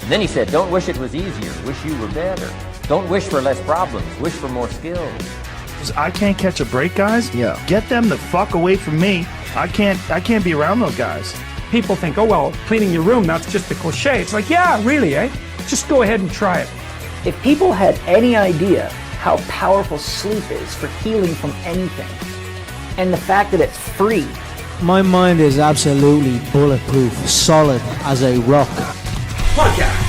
And then he said, don't wish it was easier, wish you were better. Don't wish for less problems, wish for more skills. I can't catch a break, guys. Yeah. Get them the fuck away from me. I can't be around those guys. People think, oh, well, cleaning your room, that's just a cliche. It's like, yeah, really, eh? Just go ahead and try it. If people had any idea how powerful sleep is for healing from anything, and the fact that it's free. My mind is absolutely bulletproof, solid as a rock. Podcast.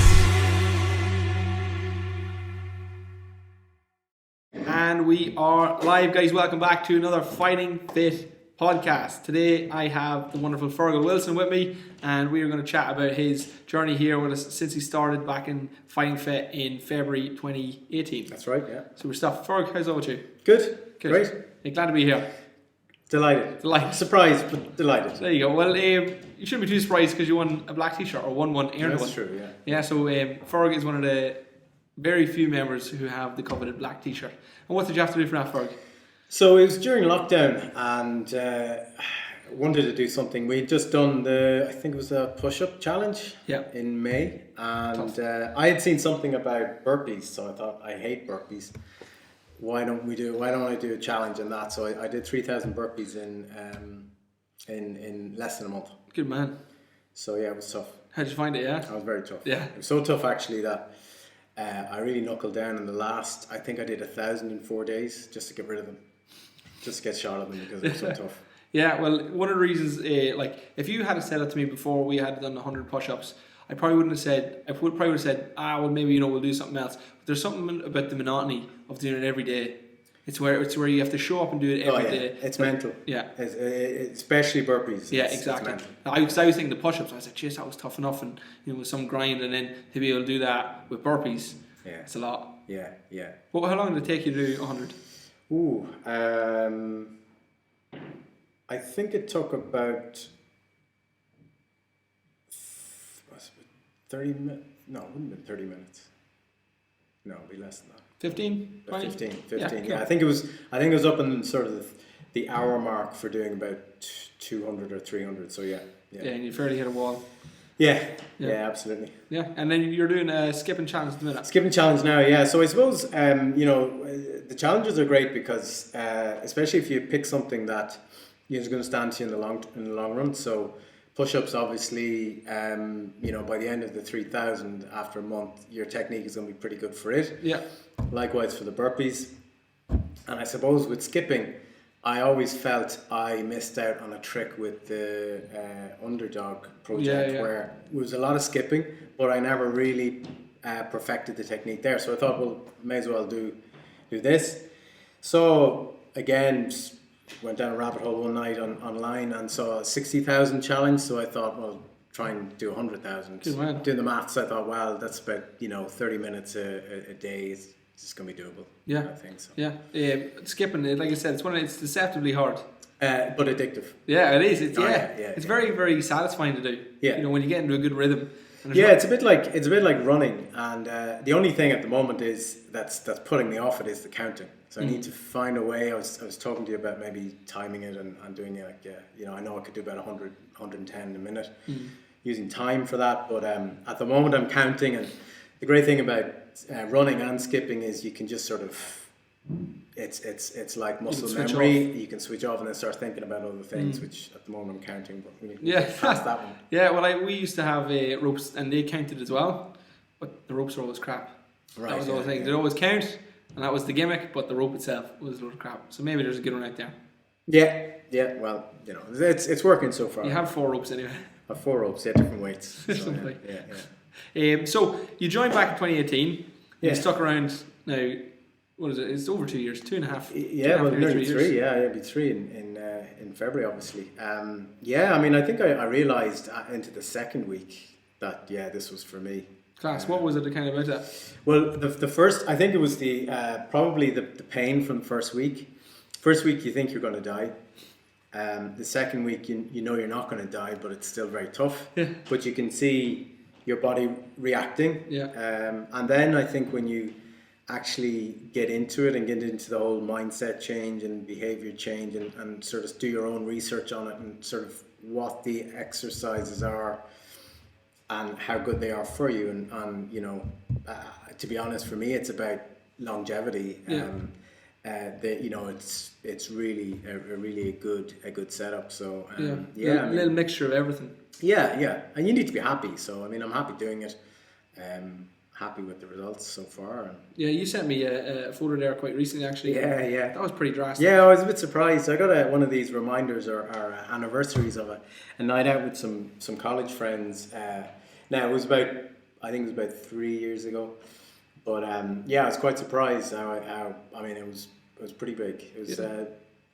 And we are live, guys. Welcome back to another Fighting Fit podcast. Today I have the wonderful Fergal Wilson with me, and we are going to chat about his journey here with us since he started back in Fighting Fit in February 2018. That's right, yeah. Super stuff. Ferg, how's it with you? Good. Great. You're glad to be here. Delighted. Surprised, but delighted. There you go. Well, you shouldn't be too surprised because you won a black t-shirt, or won one, earned one. That's true, yeah. Yeah, so Ferg is one of the very few members who have the coveted black t-shirt. And what did you have to do for that, Ferg? So it was during lockdown, and wanted to do something. We'd just done I think it was a push-up challenge in May, and I had seen something about burpees, so I thought, I hate burpees. Why don't I do a challenge in that? So I did 3,000 burpees in less than a month. Good man. So yeah, it was tough. How did you find it? Yeah, it was very tough. Yeah, it was so tough actually that I really knuckled down in the last. I think I did 1,000 in 4 days just to get rid of them, just to get shot of them because it was so tough. Yeah, well, one of the reasons, like, if you had said it to me before we had done 100 push-ups, I probably would have said, well, maybe, we'll do something else. But there's something about the monotony of doing it every day. It's where you have to show up and do it every day. It's mental. Yeah. Especially burpees. Yeah, exactly. I was thinking the push-ups, I was like, jeez, that was tough enough, and with some grind, and then to be able to do that with burpees, it's a lot. Yeah. Well, how long did it take you to do 100? I think it took about 30 minutes. No, it wouldn't have been 30 minutes. No, it'd be less than that. 15? 20? 15. Yeah. I think it was up in sort of the hour mark for doing about 200 or 300. So yeah. Yeah, and you fairly hit a wall. Yeah, absolutely. Yeah, and then you're doing a skipping challenge at the minute. Skipping challenge now, yeah. So I suppose the challenges are great because especially if you pick something that is going to stand to you in the long run. So push-ups, obviously, by the end of the 3,000 after a month, your technique is going to be pretty good for it. Yeah. Likewise for the burpees. And I suppose with skipping, I always felt I missed out on a trick with the Underdog project where it was a lot of skipping, but I never really perfected the technique there. So I thought, well, may as well do this. So again, went down a rabbit hole one night online and saw a 60,000 challenge. So I thought, well, try and do 100,000. Doing the maths, I thought, well, that's about 30 minutes a day. It's just going to be doable. Yeah, I think so. Yeah, skipping, like I said, it's deceptively hard, but addictive. Yeah, it is. It's very, very satisfying to do. Yeah, when you get into a good rhythm. It's a bit like running, and the only thing at the moment is that's putting me off it is the counting. So I need to find a way. I was talking to you about maybe timing it and doing it I know I could do about 100, 110 a minute using time for that, but at the moment I'm counting. And the great thing about running and skipping is you can just sort of it's like muscle memory. You can switch off and then start thinking about other things, which at the moment I'm counting, but we need to get past that one. Yeah, well, we used to have ropes and they counted as well, but the ropes were always crap. Right, that was the whole thing. They'd always count, and that was the gimmick, but the rope itself was a load of crap. So maybe there's a good one out there. Yeah. Well, it's working so far. You have 4 ropes anyway. I have 4 ropes, different weights. So, so you joined back in 2018. You stuck around now. What is it? It's over 2 years, 2.5. Yeah, well, nearly 3. Yeah, it'll be 3 in February, obviously. I mean, I think I realised into the second week that this was for me. Class. What was it kind of about that? Well, the first, I think it was the probably the pain from the first week. First week, you think you're going to die. The second week, you know you're not going to die, but it's still very tough. Yeah. But you can see your body reacting. Yeah. And then I think when you actually get into it and get into the whole mindset change and behavior change and sort of do your own research on it and sort of what the exercises are and how good they are for you. And you know, to be honest, for me, it's about longevity. Yeah. You know, it's really a good setup. So a little mixture of everything. Yeah, and you need to be happy. So I mean, I'm happy doing it. Happy with the results so far. And yeah, you sent me a photo there quite recently, actually. Yeah. That was pretty drastic. Yeah, I was a bit surprised. I got one of these reminders or anniversaries of a night out with some college friends. Now I think it was about 3 years ago. But I was quite surprised how I mean, it was pretty big. It was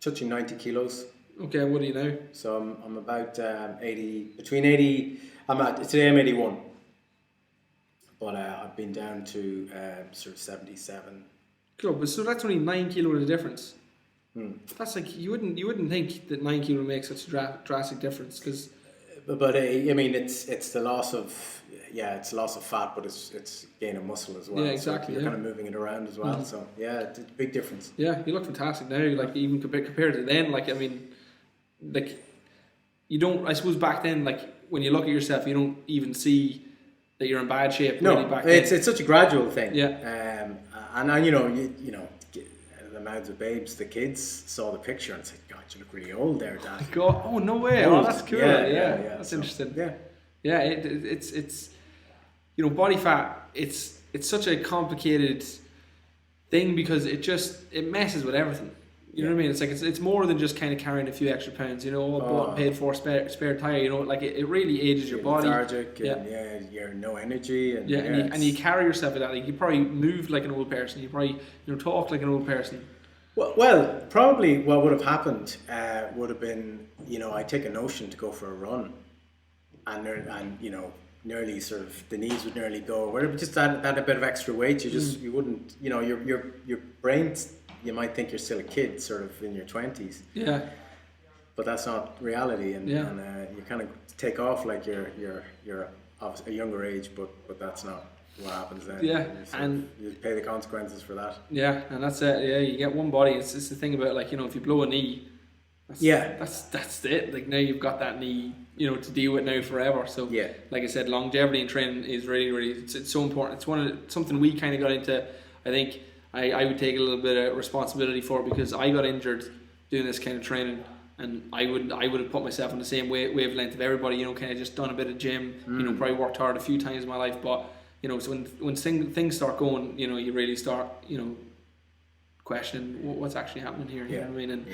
touching 90 kilos. Okay, what do you know? So I'm about 80. Between 80. Today I'm 81. But I've been down to sort of 77. Cool, but so that's only 9 kilo of the difference. That's like you wouldn't think that 9 kilo makes such a drastic difference, because. But I mean, it's the loss of loss of fat, but it's gain of muscle as well. Yeah, exactly. So you're kind of moving it around as well. So yeah, it's a big difference. Yeah, you look fantastic now. Like even compared to then, like I mean, like you don't. I suppose back then, like when you look at yourself, you don't even see that you're in bad shape. No, really back then. It's such a gradual thing. Yeah. And you know, the mouths of babes, the kids saw the picture and said, "God, you look really old there, Dad." God, oh no way! Old. Oh, that's cool. Yeah. That's interesting. Yeah. It's you know, body fat. It's such a complicated thing because it messes with everything. You know what I mean? It's like it's more than just kind of carrying a few extra pounds. You know, bought and paid for spare tire. You know, like it really ages your body. Lethargic, and you're no energy, and and you carry yourself like that. Like you probably move like an old person. You probably talk like an old person. Well, probably what would have happened would have been, you know, I take a notion to go for a run, and you know, nearly sort of the knees would nearly go. Whatever, just add a bit of extra weight. You wouldn't, you know, your brain's. You might think you're still a kid, sort of in your 20s. Yeah. But that's not reality, and you kind of take off like you're of a younger age, but that's not what happens then. Yeah, and you pay the consequences for that. Yeah, and that's it. Yeah, you get one body. It's the thing about, like, you know, if you blow a knee, that's it. Like now you've got that knee, you know, to deal with now forever. So like I said, longevity in training is really it's so important. It's something we kind of got into. I think. I would take a little bit of responsibility for it because I got injured doing this kind of training, and I would have put myself on the same wavelength of everybody, you know, kind of just done a bit of gym, you know, probably worked hard a few times in my life, but you know, so when things start going, you know, you really start, you know, questioning what's actually happening here. You know what I mean? And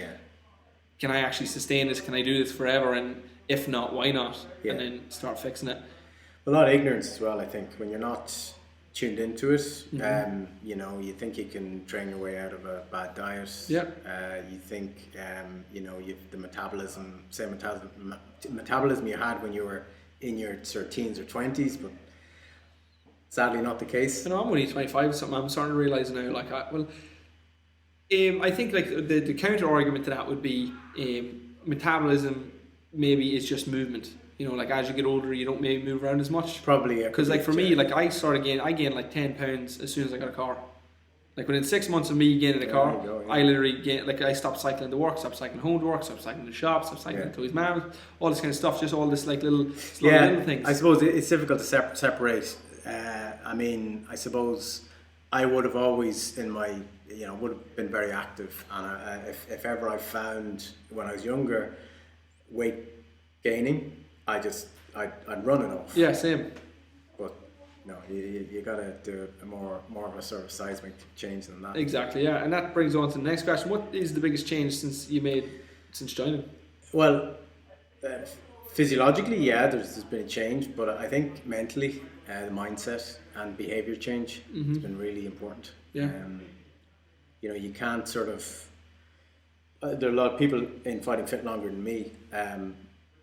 can I actually sustain this? Can I do this forever? And if not, why not? And then start fixing it. A lot of ignorance as well, I think, when you're not tuned into it. You know, you think you can train your way out of a bad diet. You think you know, you've the metabolism you had when you were in your sort of teens or 20s, but sadly not the case. You know, I'm only 25 or something. I'm starting to realise now, like, I think like the counter argument to that would be metabolism maybe is just movement. You know, like as you get older, you don't maybe move around as much. Probably, yeah. Because like for me, like I gained like 10 pounds as soon as I got a car. Like within 6 months of me gaining a car, I literally gained, like I stopped cycling to work, stopped cycling home to work, stopped cycling to the shop, stopped cycling to his mum, all this kind of stuff, just all this like little things. I suppose it's difficult to separate. I mean, I suppose I would have always would have been very active, and if ever I found when I was younger weight gaining, I'd run it off. Yeah, same. But no, you gotta do a more of a sort of seismic change than that. Exactly, yeah. And that brings on to the next question. What is the biggest change since joining? Well, physiologically, there's been a change, but I think mentally, the mindset and behavior change has been really important. Yeah. You know, you can't sort of. There are a lot of people in Fighting Fit longer than me.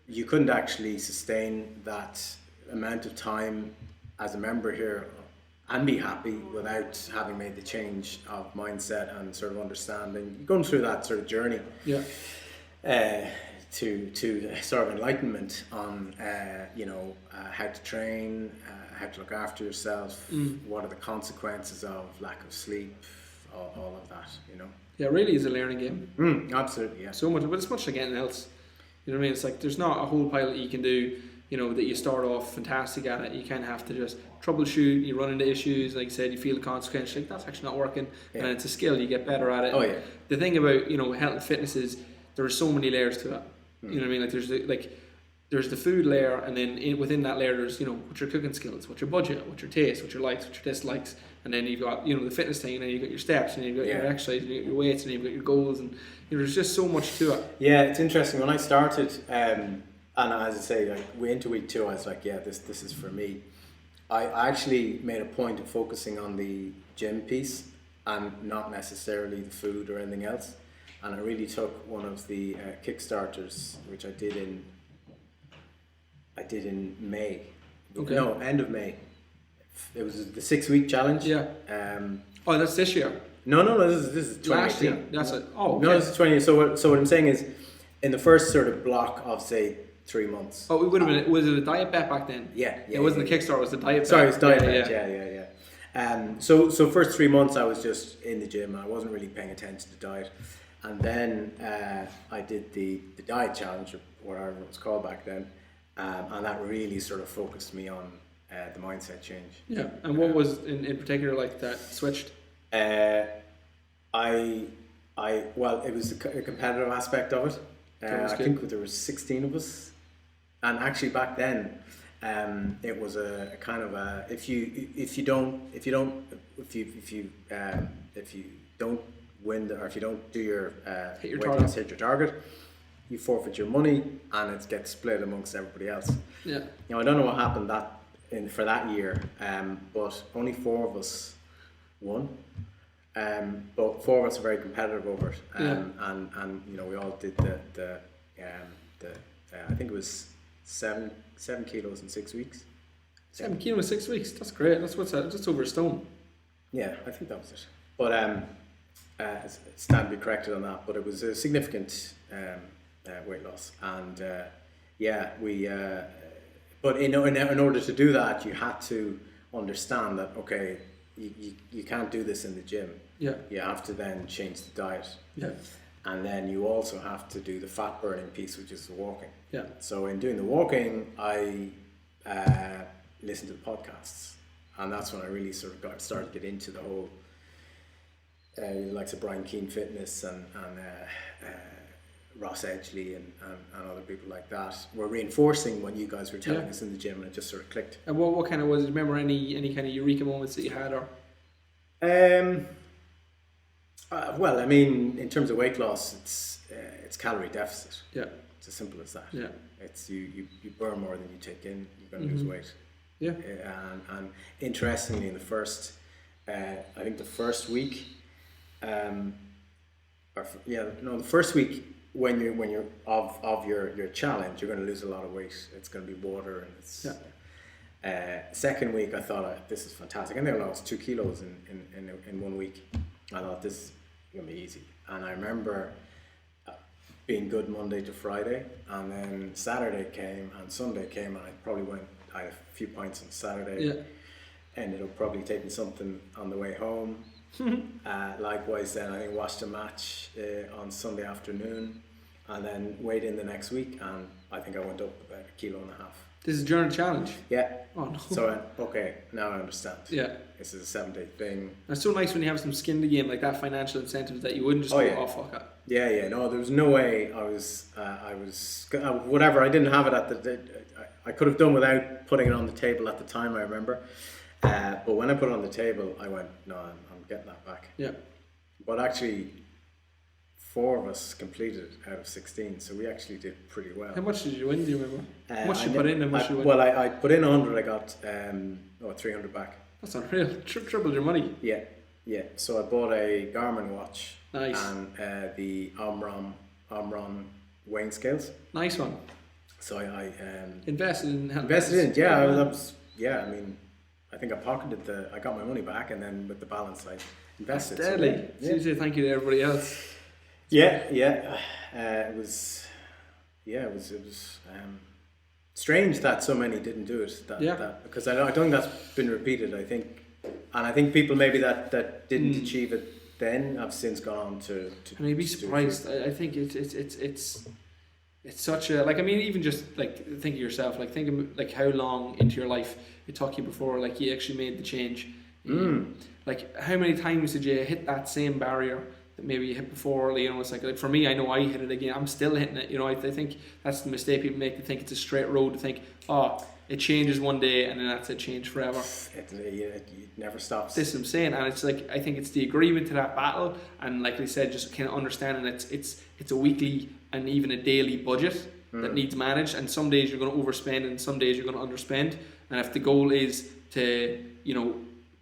You couldn't actually sustain that amount of time as a member here and be happy without having made the change of mindset and sort of understanding, going through that sort of journey to sort of enlightenment on how to train, how to look after yourself, what are the consequences of lack of sleep, all of that, you know. Yeah, it really is a learning game. Absolutely, yeah. So much, but it's much like anything else. You know what I mean? It's like there's not a whole pile that you can do. you know, that you start off fantastic at it. You kind of have to just troubleshoot. You run into issues, like I said, you feel the consequence. Like, that's actually not working, and it's a skill. You get better at it. Oh yeah. The thing about, you know, health and fitness is there are so many layers to it. You know what I mean? Like there's the food layer, and then within that layer there's, you know, what's your cooking skills, what's your budget, what's your taste, what's your likes, what's your dislikes, and then you've got, you know, the fitness thing, and then you've got your steps, and you've got your exercise, and you've got your weights, and you've got your goals, and you know, there's just so much to it. Yeah, it's interesting. When I started, and as I say, like into week 2, I was like, yeah, this is for me. I actually made a point of focusing on the gym piece and not necessarily the food or anything else. And I really took one of the Kickstarters, which I did in May. Okay. No, end of May. It was the 6-week challenge. Yeah. Oh, that's this year. No. This is 2018. Last year. That's it. Oh, okay. No, this is 20. So what I'm saying is, in the first sort of block of say 3 months. Oh, it would have been. Was it a diet bet back then? Yeah. It wasn't a Kickstarter. It was a diet bet. Sorry, it was diet bet. Yeah. So first 3 months I was just in the gym. I wasn't really paying attention to diet, and then I did the diet challenge, or whatever it was called back then, and that really sort of focused me on the mindset change. Yeah. And what was in particular like that switched? Well, it was a competitive aspect of it. I think there was 16 of us, and actually back then, it was a kind of a if you don't win or if you don't do your hit your target, you forfeit your money, and it gets split amongst everybody else. Yeah. Now I don't know what happened for that year, but only 4 of us won. But 4 of us are very competitive over it, and you know, we all did the I think it was 7 kilos in 6 weeks. 7 kilos in 6 weeks. That's great. That's what's that? Just over a stone. Yeah, I think that was it. But stand to be corrected on that. But it was a significant weight loss, and we. But in order to do that, you had to understand that okay, you can't do this in the gym. Yeah. You have to then change the diet. Yeah. And then you also have to do the fat burning piece, which is the walking. Yeah. So in doing the walking, I listened to the podcasts, and that's when I really sort of started to get into the whole likes of Brian Keane Fitness and Ross Edgley and other people like that were reinforcing what you guys were telling us in the gym, and it just sort of clicked. And what kind of was it? Remember any kind of eureka moments that you had, or? Well, I mean, in terms of weight loss, it's calorie deficit. Yeah. It's as simple as that. Yeah. It's you burn more than you take in. You're going to lose weight. Yeah. And interestingly, in the first, I think the first week, the first week when you're of your challenge, you're going to lose a lot of weight. It's going to be water, and it's. Second week, I thought this is fantastic. I think I lost 2 kilos in 1 week. I thought this is going to be easy, and I remember being good Monday to Friday, and then Saturday came and Sunday came, and I had a few pints on Saturday. Yeah. Ended up probably taking something on the way home. Likewise, then I watched a match on Sunday afternoon, and then weighed in the next week, and I think I went up about 1.5 kilos. This is during the challenge. Yeah. Oh no. So I went, okay, now I understand. Yeah. This is a 7-day thing. It's so nice when you have some skin in the game, like that financial incentive, that you wouldn't just go, fuck it. Yeah. No, there was no way I was whatever. I didn't have it I could have done without putting it on the table at the time, I remember. But when I put it on the table, I went, no, I'm getting that back. Yeah. But actually, 4 of us completed out of 16, so we actually did pretty well. How much did you win? Do you remember? How much you put in and much you win? Well, I put in 100. I got 300 back. That's unreal. Tripled your money. Yeah. So I bought a Garmin watch. Nice. And the Omron weighing scales. Nice one. So I invested in it. Yeah. I mean, I think I pocketed I got my money back, and then with the balance, I invested. That's deadly. So you say thank you to everybody else. Yeah. It was strange that so many didn't do it. Because I don't think that's been repeated. I think people maybe that didn't achieve it then have since gone on to. And you'd be surprised. I think it's it's such a, like, I mean, even just like think of yourself, like think of like how long into your life it took you before like you actually made the change. Like how many times did you hit that same barrier that maybe you hit before? You know, it's like for me, I know I hit it again. I'm still hitting it. You know, I think that's the mistake people make. They think it's a straight road. To think, oh, it changes one day and then that's it, change forever. It never stops. This is what I'm saying, and it's like I think it's the agreement to that battle, and like they said, just kind of understanding it's a weekly and even a daily budget that needs managed. And some days you're going to overspend, and some days you're going to underspend. And if the goal is to, you know,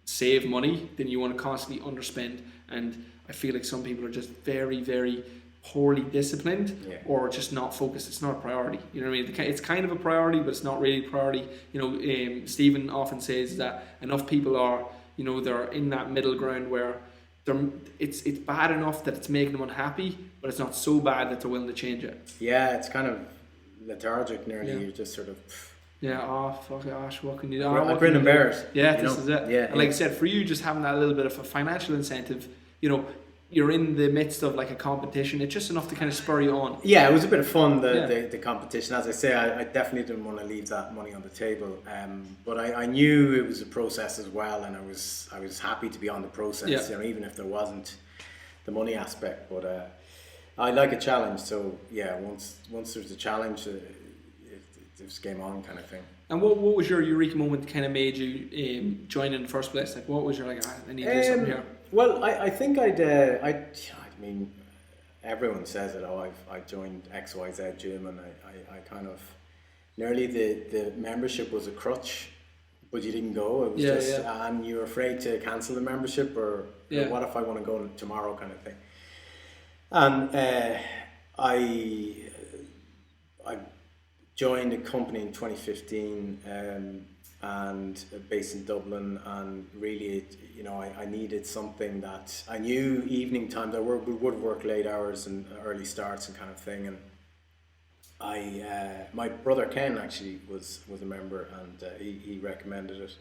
save money, then you want to constantly underspend. And I feel like some people are just very, very poorly disciplined or just not focused. It's not a priority. You know what I mean? It's kind of a priority, but it's not really a priority. You know, Stephen often says that enough people are, you know, they're in that middle ground where it's bad enough that it's making them unhappy, but it's not so bad that they're willing to change it. Yeah, it's kind of lethargic nearly. You're just sort of... Yeah, oh, fuck it, Ash, what can you do? I grin and bear it. Yeah, this is it. Yeah, and like I said, for you, just having that little bit of a financial incentive, you know, you're in the midst of like a competition, it's just enough to kind of spur you on. Yeah, it was a bit of fun, the competition. As I say, I definitely didn't want to leave that money on the table. But I knew it was a process as well, and I was happy to be on the process, you know, even if there wasn't the money aspect. But I like a challenge, so yeah, once there's a challenge, it's game on kind of thing. And what was your eureka moment that kind of made you join in the first place? Like, what was your like, I need to do something here? Well, I think I mean, everyone says it. Oh, I joined XYZ gym, and I kind of nearly the membership was a crutch, but you didn't go. It was and you were afraid to cancel the membership, or what if I want to go tomorrow, kind of thing. And I joined a company in 2015 and based in Dublin, and really, you know, I needed something that I knew evening times. I would work late hours and early starts and kind of thing. And my brother Ken actually was a member, and he recommended it.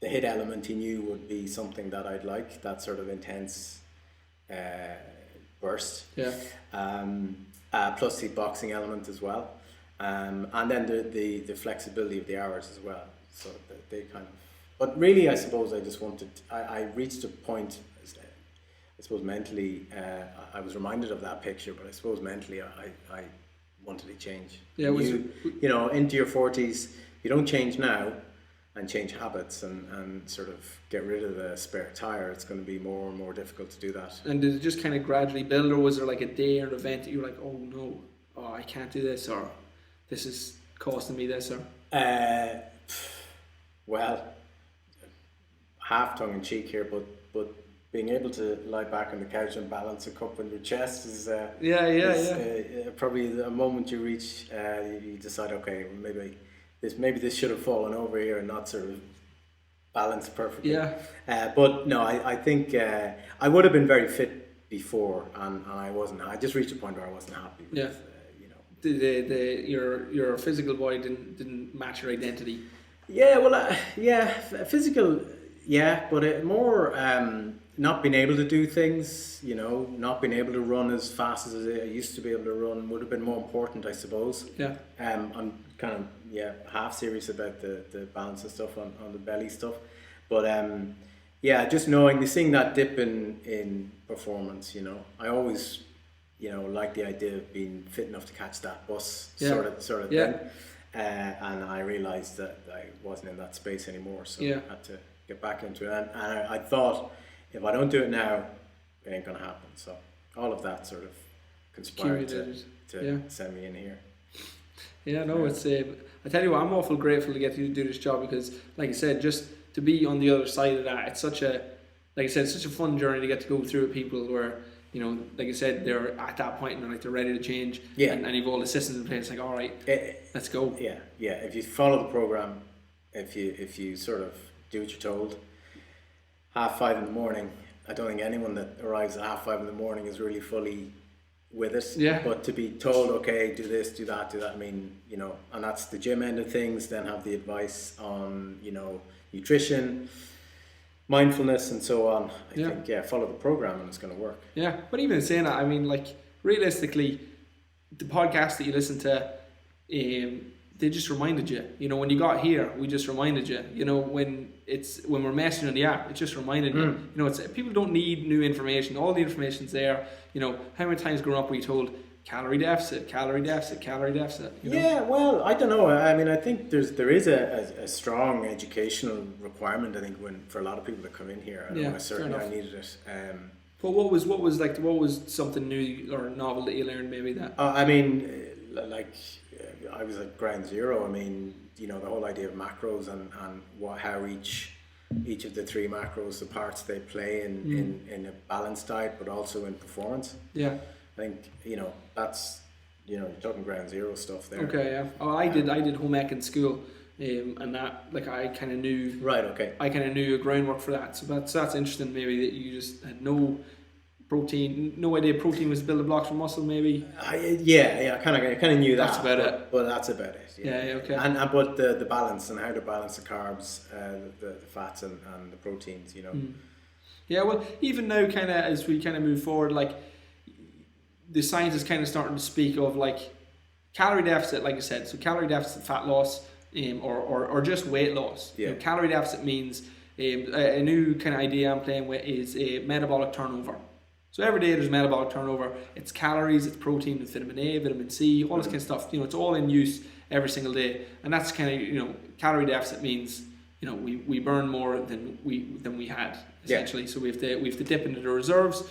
The HIIT element he knew would be something that I'd like, that sort of intense burst. Yeah. Plus the boxing element as well. And then the flexibility of the hours as well. So they kind of, but really I suppose I just wanted, I reached a point, I suppose mentally, I was reminded of that picture, but I suppose mentally I wanted to change. Yeah, you know, into your 40s, you don't change now and change habits and sort of get rid of the spare tire, it's going to be more and more difficult to do that. And did it just kind of gradually build, or was there like a day or an event that you were like, oh no, I can't do this, or this is costing me this, or? Well, half tongue in cheek here, but being able to lie back on the couch and balance a cup on your chest is probably a moment you reach. You decide, okay, maybe this should have fallen over here and not sort of balanced perfectly. Yeah. But no, I think I would have been very fit before, and I wasn't. I just reached a point where I wasn't happy with, your physical body didn't match your identity. Yeah, well, physical, but more not being able to do things, you know, not being able to run as fast as I used to be able to run would have been more important, I suppose. Yeah. I'm kind of half serious about the balance and stuff on the belly stuff, but just seeing that dip in performance, you know, I always, you know, like the idea of being fit enough to catch that bus, sort of thing. And I realised that I wasn't in that space anymore, so I had to get back into it. And I thought, if I don't do it now, it ain't going to happen. So all of that sort of conspired to send me in here. Yeah, no, it's I tell you what, I'm awful grateful to get to do this job, because, like I said, just to be on the other side of that, it's such a fun journey to get to go through with people where, you know, like I said, they're at that point and they're ready to change. Yeah. And you've all the systems in place, like, all right, let's go. Yeah. If you follow the program, if you sort of do what you're told, 5:30 in the morning, I don't think anyone that arrives at 5:30 in the morning is really fully with it. Yeah. But to be told, okay, do this, do that, I mean, you know, and that's the gym end of things. Then have the advice on, you know, nutrition, mindfulness, and so on. I think follow the program and it's going to work. Yeah, but even saying that, I mean, like, realistically, the podcast that you listen to, they just reminded you. You know, when you got here, we just reminded you. You know, when we're messaging on the app, it just reminded you. You know, people don't need new information. All the information's there. You know, how many times growing up were you told calorie deficit, calorie deficit, calorie deficit? You know? Yeah, well, I don't know. I mean, I think there is a strong educational requirement. I think for a lot of people that come in here, I know I needed it. But what was something new or novel that you learned maybe that? I mean, I was at ground zero. I mean, you know, the whole idea of macros and how each of the three macros, the parts they play in a balanced diet, but also in performance. Yeah. I think, you know, that's, you know, you're talking ground zero stuff there. Okay, yeah. Oh, I did home ec in school, and that, like, I kind of knew. Right. Okay. I kind of knew a groundwork for that. So that's interesting. Maybe that you just had no idea protein was building blocks for muscle. Maybe. I kind of knew that. That's about it. But that's about it. Yeah. Okay. And but the balance and how to balance the carbs, the fats and the proteins. You know. Yeah. Well, even now, kind of as we kind of move forward, like, the science is kind of starting to speak of like calorie deficit, like I said. So calorie deficit, fat loss, or just weight loss. Yeah. You know, calorie deficit means a new kind of idea I'm playing with is a metabolic turnover. So every day there's metabolic turnover. It's calories, it's protein, it's vitamin A, vitamin C, all this kind of stuff. You know, it's all in use every single day, and that's kind of, you know, calorie deficit means, you know, we burn more than we had essentially. So we have to dip into the reserves.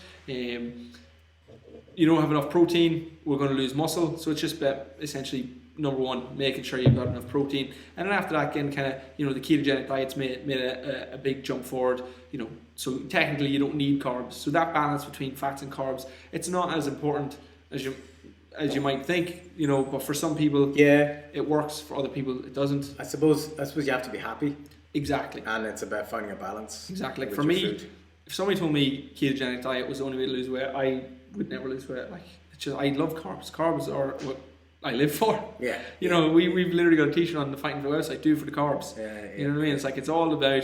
You don't have enough protein, we're going to lose muscle. So it's just essentially, number one, making sure you've got enough protein. And then after that, again, kind of, you know, the ketogenic diet's made a big jump forward, you know. So technically you don't need carbs. So that balance between fats and carbs, it's not as important as you might think, you know, but for some people, it works. For other people, it doesn't. I suppose you have to be happy. Exactly. And it's about finding a balance. Exactly. Like for me, if somebody told me ketogenic diet was the only way to lose weight, I would never lose weight. Like, it's just, I love carbs. Carbs are what I live for. Yeah. You know, we've literally got a t-shirt on the Fighting Fit website, do for the carbs. You know what I mean? It's like, it's all about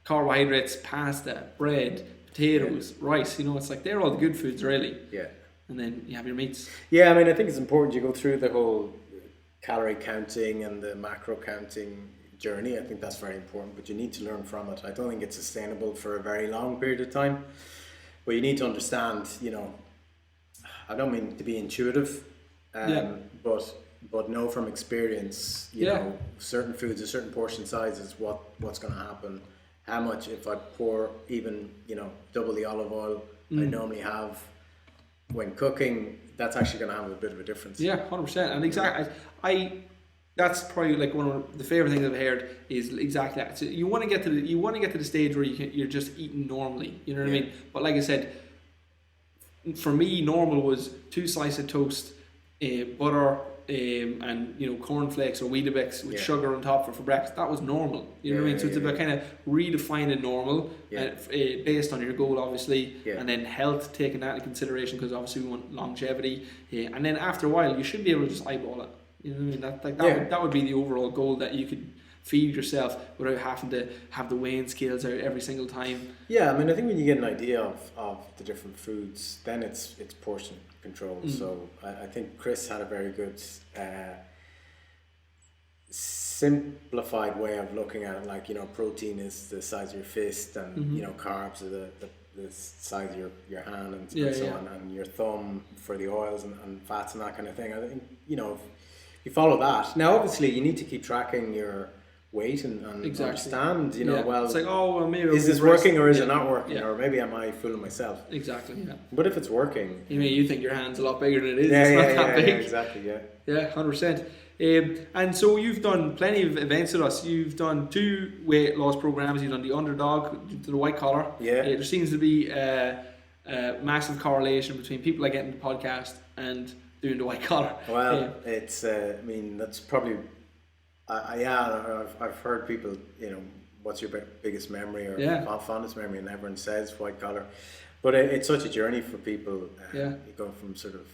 carbohydrates, pasta, bread, potatoes, rice. You know, it's like, they're all the good foods, really. Yeah. And then you have your meats. Yeah, I mean, I think it's important you go through the whole calorie counting and the macro counting journey. I think that's very important, but you need to learn from it. I don't think it's sustainable for a very long period of time, but you need to understand, you know, I don't mean to be intuitive, but know from experience, you know, certain foods, a certain portion size is what's going to happen. How much, if I pour even, you know, double the olive oil I normally have when cooking, that's actually going to have a bit of a difference. Yeah, 100%. And exactly, that's probably like one of the favorite things I've heard is exactly that. So you want to get to the stage where you're just eating normally. You know what I mean? But like I said, for me, normal was 2 slices of toast, butter, and, you know, cornflakes or Weetabix with sugar on top for breakfast. That was normal. You know what I mean? So it's about kind of redefining normal based on your goal, obviously, and then health, taking that into consideration, because obviously we want longevity. And then after a while, you should be able to just eyeball it. You know what I mean? That would be the overall goal, that you could feed yourself without having to have the weighing scales out every single time. Yeah, I mean, I think when you get an idea of the different foods, then it's portion control. So I think Chris had a very good simplified way of looking at it. Like, you know, protein is the size of your fist, and you know, carbs are the size of your hand, and so on, and your thumb for the oils and fats and that kind of thing. I think, you know, if you follow that. Now, obviously, you need to keep tracking your weight and understand, you know, well, it's like, oh, well, maybe is this working or is it not working, or maybe am I fooling myself? Exactly. Yeah. But if it's working, you think your hand's a lot bigger than it is. It's not that big. Yeah, exactly. Yeah, 100%. And so you've done plenty of events with us. You've done 2 weight loss programs. You've done the Underdog, the white collar. Yeah. There seems to be a massive correlation between people like getting the podcast and doing the white collar. Well, it's I mean, that's probably I've heard people, you know, what's your biggest memory or fondest memory, and everyone says white collar, but it's such a journey for people. You go from sort of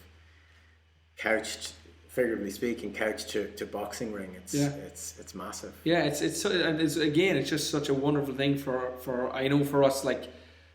figuratively speaking, couch to boxing ring. It's massive. Yeah, it's again, it's just such a wonderful thing for I know for us, like,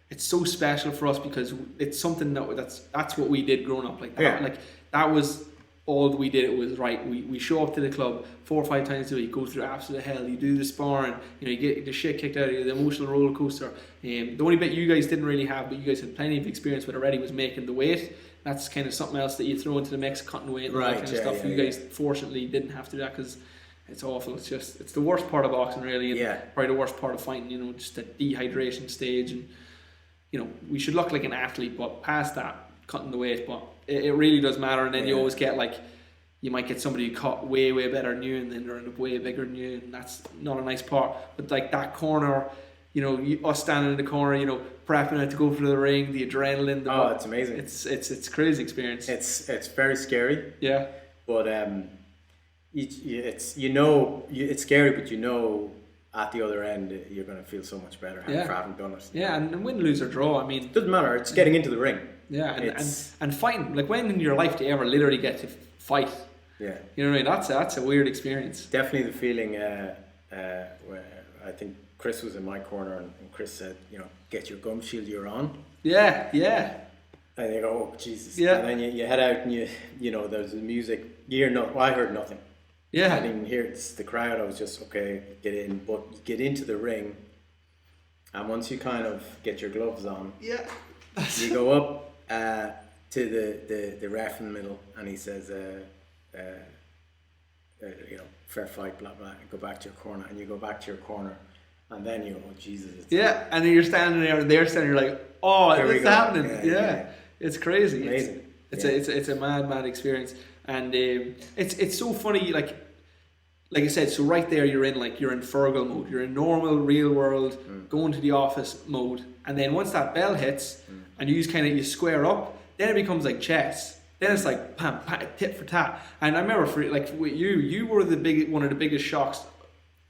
it's so special for us because it's something that's what we did growing up. Like that, like that was all we did it was right. We show up to the club 4 or 5 times a week, go through absolute hell. You do the sparring, you get the shit kicked out of you, the emotional roller coaster. The only bit you guys didn't really have, but you guys had plenty of experience with already, was making the weight. That's kind of something else that you throw into the mix, cutting weight and all that kind of stuff. You guys fortunately didn't have to do that, because it's awful. It's the worst part of boxing, really, and probably the worst part of fighting. Just the dehydration stage, and we should look like an athlete, but past that, cutting the weight, but it really does matter. And then you always get you might get somebody who cut way better than you, and then they're end up way bigger than you, and that's not a nice part. But that corner, us standing in the corner, prepping out to go for the ring, the adrenaline. It's amazing. It's a crazy experience. It's very scary. Yeah. But it's scary, but at the other end you're going to feel so much better having done it. Yeah, and win, lose or draw. I mean, it doesn't matter. It's getting into the ring. Yeah, and fighting. Like, when in your life do you ever literally get to fight? Yeah. You know what I mean? That's a weird experience. Definitely the feeling where I think Chris was in my corner, and Chris said, get your gum shield, you're on. Yeah. And you go, oh Jesus. Yeah. And then you head out, and there's the music. I heard nothing. Yeah. I didn't even hear the crowd. I was just, okay, get in. But you get into the ring, and once you kind of get your gloves on, you go up to the ref in the middle, and he says, fair fight, blah blah, and go back to your corner, and you go back to your corner, and then you go, oh Jesus. And then you're standing there, and they're standing, you're like, oh, it's happening. Yeah. It's crazy. Amazing. It's a mad experience, and it's so funny. Like I said, so right there you're in Fergal mode. You're in normal real world, going to the office mode, and then once that bell hits, and you square up, then it becomes like chess. Then it's like pam, tit for tat. And I remember with you were one of the biggest shocks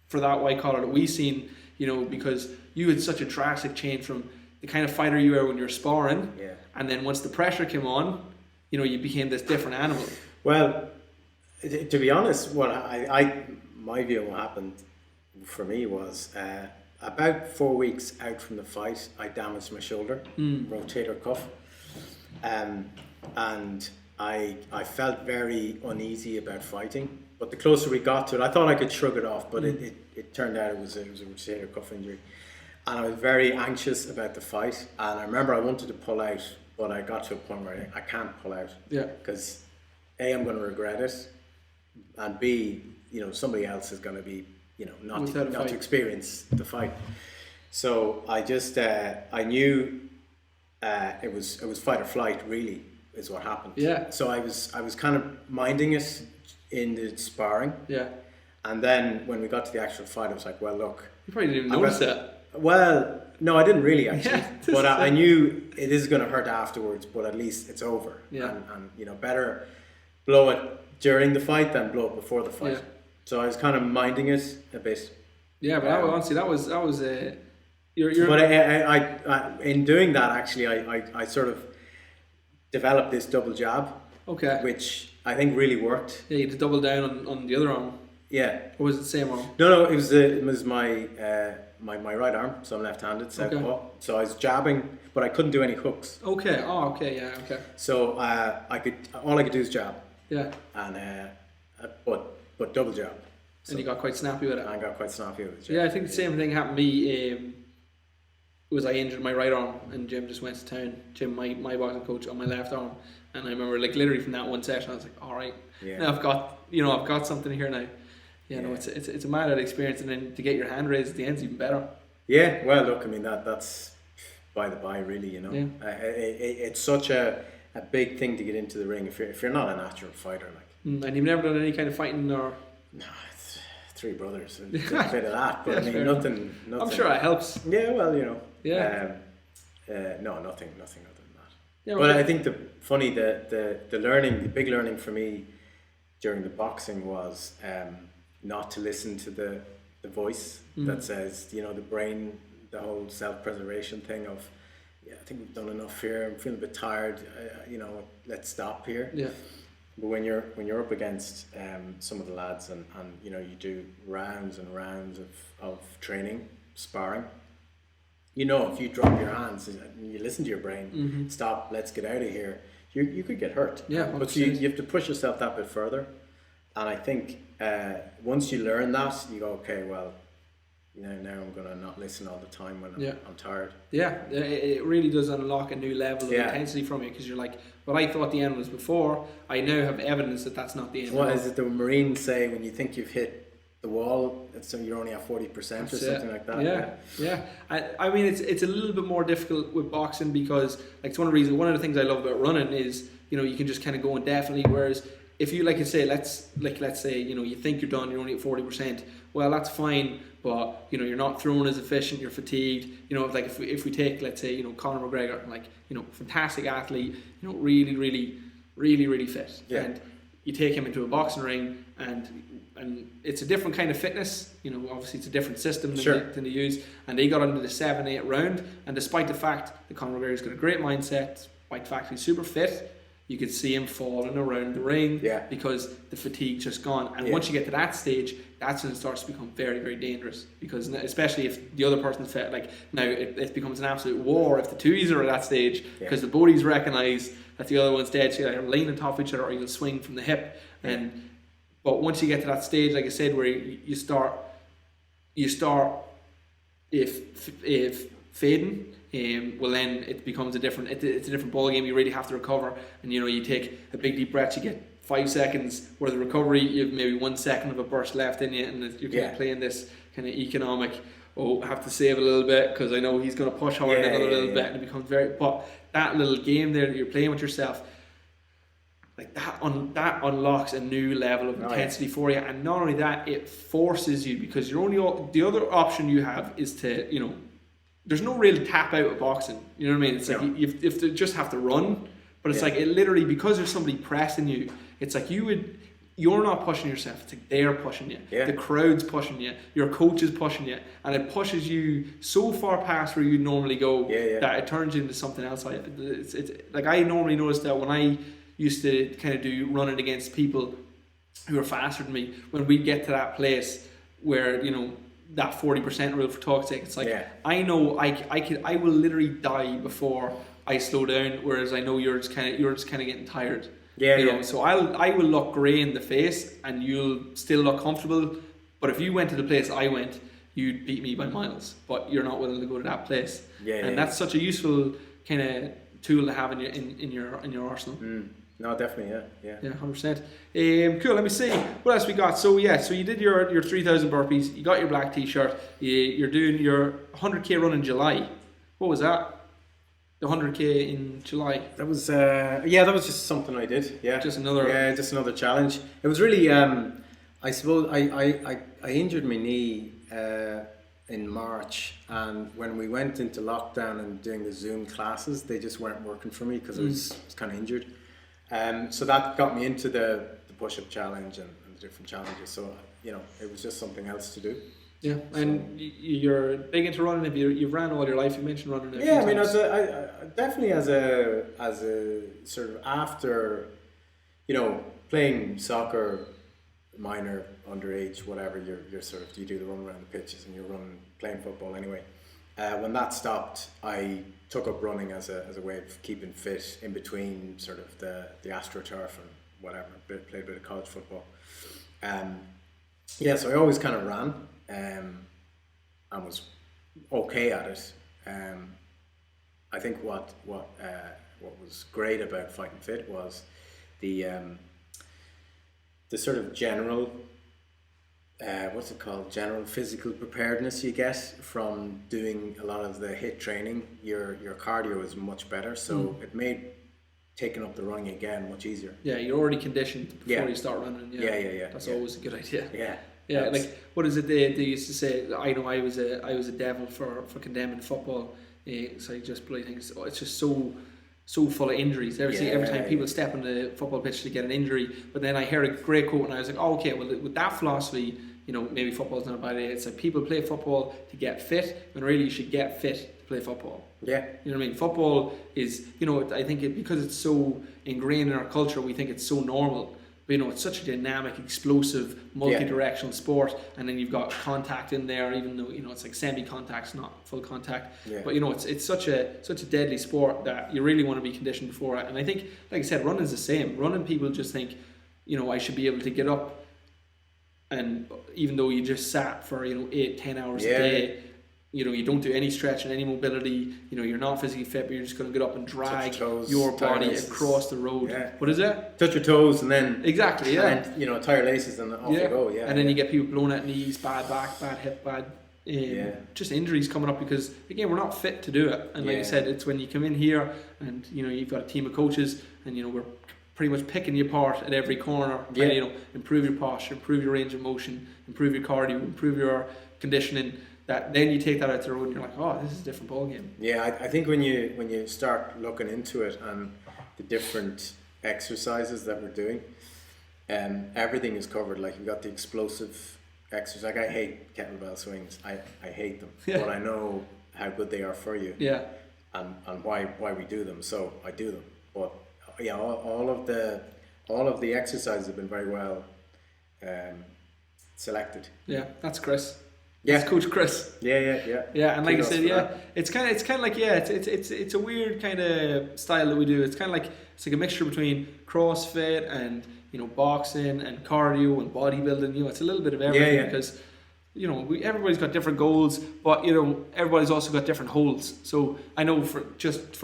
for that white collar that we seen. Because you had such a drastic change from the kind of fighter you were when you're sparring, and then once the pressure came on, you became this different animal. Well, to be honest, my view of what happened for me was about 4 weeks out from the fight, I damaged my shoulder, rotator cuff, and I felt very uneasy about fighting. But the closer we got to it, I thought I could shrug it off, but it turned out it was a rotator cuff injury, and I was very anxious about the fight. And I remember I wanted to pull out, but I got to a point where I can't pull out. Yeah. Because A, I'm going to regret it, and B, somebody else is going to be, not to experience the fight. So I just I knew it was fight or flight, really, is what happened. Yeah. So I was kind of minding it in the sparring. Yeah. And then when we got to the actual fight, I was like, well, look. You probably didn't even notice that. Well, no, I didn't really actually. But I knew it is going to hurt afterwards, but at least it's over. Yeah. And better blow it during the fight than blow it before the fight. Yeah. So I was kind of minding it a bit. Yeah, but honestly, that was But I in doing that, actually, I sort of developed this double jab. Okay. Which I think really worked. Yeah, you had to double down on the other arm. Yeah. Or was it the same arm? No, it was my my right arm, so I'm left-handed, southpaw. Okay. So I was jabbing, but I couldn't do any hooks. Okay. Oh, okay. Yeah. Okay. So all I could do is jab. Yeah. And but double jab. So, and you got quite snappy with it. I got quite snappy with it. Yeah, I think the same thing happened to me. Was I injured my right arm, and Jim just went to town. Jim, my boxing coach, on my left arm, and I remember literally from that one session, I was like, all right, now I've got something here now. Yeah, no, it's a mad experience, and then to get your hand raised at the end is even better. Yeah, well, look, I mean that's by the by, really, Yeah. It's such a big thing to get into the ring if you're not a natural fighter, like. And you've never done any kind of fighting, or? No, it's 3 brothers. A bit of that, but I mean nothing. I'm sure it helps. Yeah, well, Yeah. No, nothing other than that. Yeah, but I think the big learning for me during the boxing was not to listen to the voice that says, the brain, the whole self-preservation thing of, I think we've done enough here. I'm feeling a bit tired. Let's stop here. Yeah. But when you're up against some of the lads and you do rounds and rounds of training, sparring. If you drop your hands and you listen to your brain, stop, let's get out of here, you could get hurt. Yeah, but you have to push yourself that bit further. And I think once you learn that, you go, okay, well, now I'm going to not listen all the time when I'm tired. Yeah, it really does unlock a new level of intensity from you, because you're like, what I thought the end was before, I now have evidence that that's not the end. What is it the Marines say, when you think you've hit the wall, so you're only at 40% or something like that? Yeah. I mean, it's a little bit more difficult with boxing, because like, it's one of the things I love about running is, you can just kind of go indefinitely, whereas if you, let's say, you think you're done, you're only at 40%, well, that's fine, but, you're not throwing as efficient, you're fatigued. If we take, let's say, Conor McGregor, fantastic athlete, really, really, really, really fit. Yeah. And you take him into a boxing ring, and it's a different kind of fitness. Obviously it's a different system than they use. And they got into the 7-8 round, and despite the fact that Conor McGregor's got a great mindset, despite the fact he's super fit, you could see him falling around the ring because the fatigue's just gone. And once you get to that stage, that's when it starts to become very, very dangerous. Because especially if the other person's fit, now it becomes an absolute war if the twos are at that stage, because the bodies recognise that the other one's dead. So you're laying on top of each other, or you'll swing from the hip. But once you get to that stage, like I said, where you start if fading, well, then it becomes it's a different ball game. You really have to recover, and you take a big deep breath. You get 5 seconds where the recovery, you have maybe 1 second of a burst left in you, and you're kind of playing this kind of economic. I have to save a little bit because I know he's going to push hard another little bit, and it becomes but that little game there that you're playing with yourself, like that unlocks a new level of intensity for you. And not only that, it forces you, because the other option you have is to, there's no real tap out of boxing. You know what I mean? It's like you just have to run, but it's like it literally, because there's somebody pressing you, it's like you're not pushing yourself, it's like they're pushing you. The crowd's pushing you, your coach is pushing you, and it pushes you so far past where you normally go that it turns you into something else. It's like, I normally notice that when I used to kind of do running against people who are faster than me, when we get to that place where that 40% rule for talk's sake, it's like I know I will literally die before I slow down, whereas I know you're just kind of getting tired. So I will look grey in the face and you'll still look comfortable, but if you went to the place I went, you'd beat me by miles, but you're not willing to go to that place. That's such a useful kind of tool to have in your arsenal. No, definitely, yeah, 100%. Cool. Let me see what else we got. So you did your 3,000 burpees. You got your black t-shirt. You're doing your 100k run in July. What was that? The 100k in July. That was that was just something I did. Just another challenge. It was really I suppose I injured my knee in March, and when we went into lockdown and doing the Zoom classes, they just weren't working for me because I was kind of injured. So that got me into the push-up challenge and the different challenges. So it was just something else to do. Yeah, and you're big into running. You've ran all your life. You mentioned running. I mean, definitely as a sort of after, playing soccer, minor, underage, whatever. You do the run around the pitches and you're playing football anyway. When that stopped, I took up running as a way of keeping fit in between sort of the AstroTurf and whatever. Played a bit of college football. So I always kind of ran and was okay at it. I think what was great about Fighting Fit was the sort of general general physical preparedness you get from doing a lot of the HIIT training. Your cardio is much better, so it made taking up the running again much easier. You're already conditioned before you start running. That's always a good idea. Like, what is it they used to say? I know I was a devil for condemning football. So I just really think it's just so full of injuries. Every time people step on the football pitch to get an injury, but then I heard a great quote and I was like, okay, well, with that philosophy, maybe football's not a bad idea. It's like people play football to get fit, when really you should get fit to play football. You know what I mean? Football is, I think because it's so ingrained in our culture, we think it's so normal. But it's such a dynamic, explosive, multi-directional sport, and then you've got contact in there, even though it's like semi-contact, it's not full contact. Yeah. But it's such a deadly sport that you really want to be conditioned before it. And I think, like I said, running's the same. Running, people just think, I should be able to get up, and even though you just sat for 8-10 hours a day. You don't do any stretching, any mobility. You're not physically fit, but you're just going to get up and drag your body across the road. Yeah. What is it? Touch your toes and then exactly, yeah. And tie your laces and off you go. Yeah. And then you get people blown at knees, bad back, bad hip, bad just injuries coming up because again we're not fit to do it. And like I said, it's when you come in here and you've got a team of coaches and we're pretty much picking you apart at every corner. Trying to, improve your posture, improve your range of motion, improve your cardio, improve your conditioning. That then you take that out to the road and you're like, oh, this is a different ball game. Yeah, I think when you start looking into it and the different exercises that we're doing, everything is covered. Like you've got the explosive exercise. Like I hate kettlebell swings. I hate them, but I know how good they are for you. Yeah. And why we do them. So I do them. But yeah, all of the exercises have been very well selected. Yeah, that's Chris. Yeah, that's Coach Chris. Yeah. Yeah, and like I said, it's kind of like it's a weird kind of style that we do. It's kind of like it's like a mixture between CrossFit and boxing and cardio and bodybuilding. It's a little bit of everything because everybody's got different goals, but everybody's also got different holds. So I know for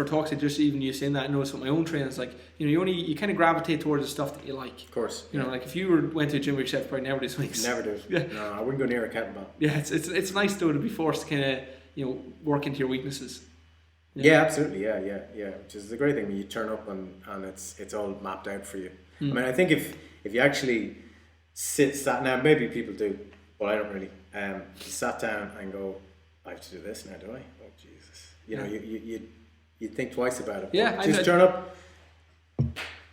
toxic, just even you saying that, I notice with my own training, it's like you kind of gravitate towards the stuff that you like. Of course. Like if you went to a gym where you said probably never do swings. Never do. Yeah. No, I wouldn't go near a kettlebell. Yeah, it's nice though to be forced to kind of work into your weaknesses. Yeah, absolutely. Yeah. Which is the great thing when you turn up and it's all mapped out for you. I mean, I think if you actually sat now, maybe people do. Well, I don't really. You sat down and go, I have to do this now, do I? Oh, Jesus. You think twice about it. Yeah, just turn up.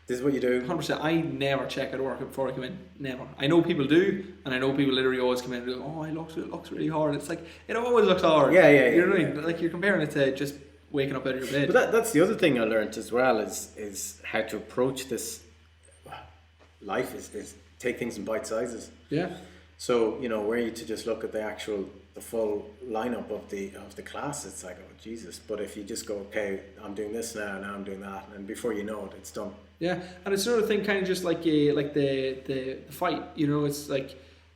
This is what you do. 100%. I never check out work before I come in. Never. I know people do, and I know people literally always come in and go, oh, it looks really hard. It's like, it always looks hard. Yeah. You know what I mean? Like you're comparing it to just waking up out of your bed. But that's the other thing I learned as well is how to approach this. Life is take things in bite sizes. Yeah. So were you to just look at the full lineup of the class, it's like, oh Jesus. But if you just go, okay, I'm doing this now I'm doing that, and before you know it, it's done. Yeah, and it's another thing, kind of just like the fight. It's like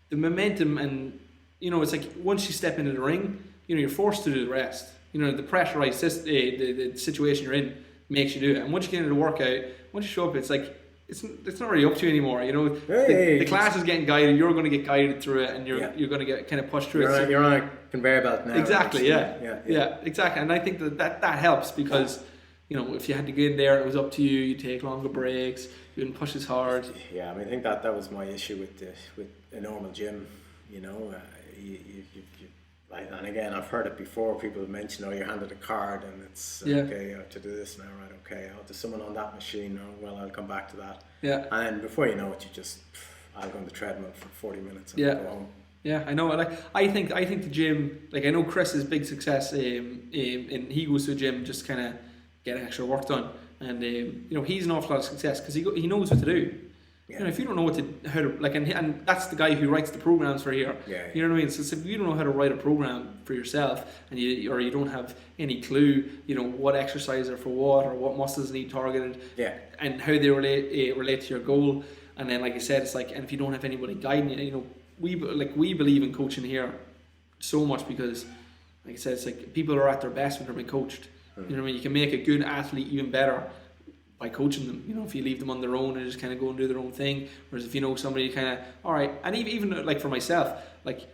the momentum, and it's like once you step into the ring, you're forced to do the rest. The pressurized the situation you're in makes you do it, and once you get into the workout, once you show up, it's like. It's not really up to you anymore, the class is getting guided, you're going to get guided through it, and you're going to get kind of pushed through it. You're on a conveyor belt now. Exactly, yeah, exactly. And I think that helps because, if you had to get in there and it was up to you, you take longer breaks, you wouldn't push as hard. Yeah, I mean, I think that was my issue with a normal gym, and again, I've heard it before. People have mentioned, you're handed a card and it's okay, I have to do this now, right? Okay, there's someone on that machine. Oh, well, I'll come back to that. Yeah. And before you know it, I'll go on the treadmill for 40 minutes and go home. Yeah, I know. Like I think the gym. Like I know Chris's big success. And he goes to a gym just kind of get extra work done, and he's an awful lot of success because he knows what to do. Yeah. If you don't know how to and that's the guy who writes the programs for here. Yeah. You know what I mean? So if you don't know how to write a program for yourself, and you don't have any clue, what exercises are for what or what muscles need targeted, and how they relate to your goal, and then like I said, it's like, and if you don't have anybody guiding you, we believe in coaching here so much because, like I said, it's like people are at their best when they're being coached. You know what I mean? You can make a good athlete even better by coaching them, if you leave them on their own and just kind of go and do their own thing. Whereas if somebody kind of, all right, and even like for myself, like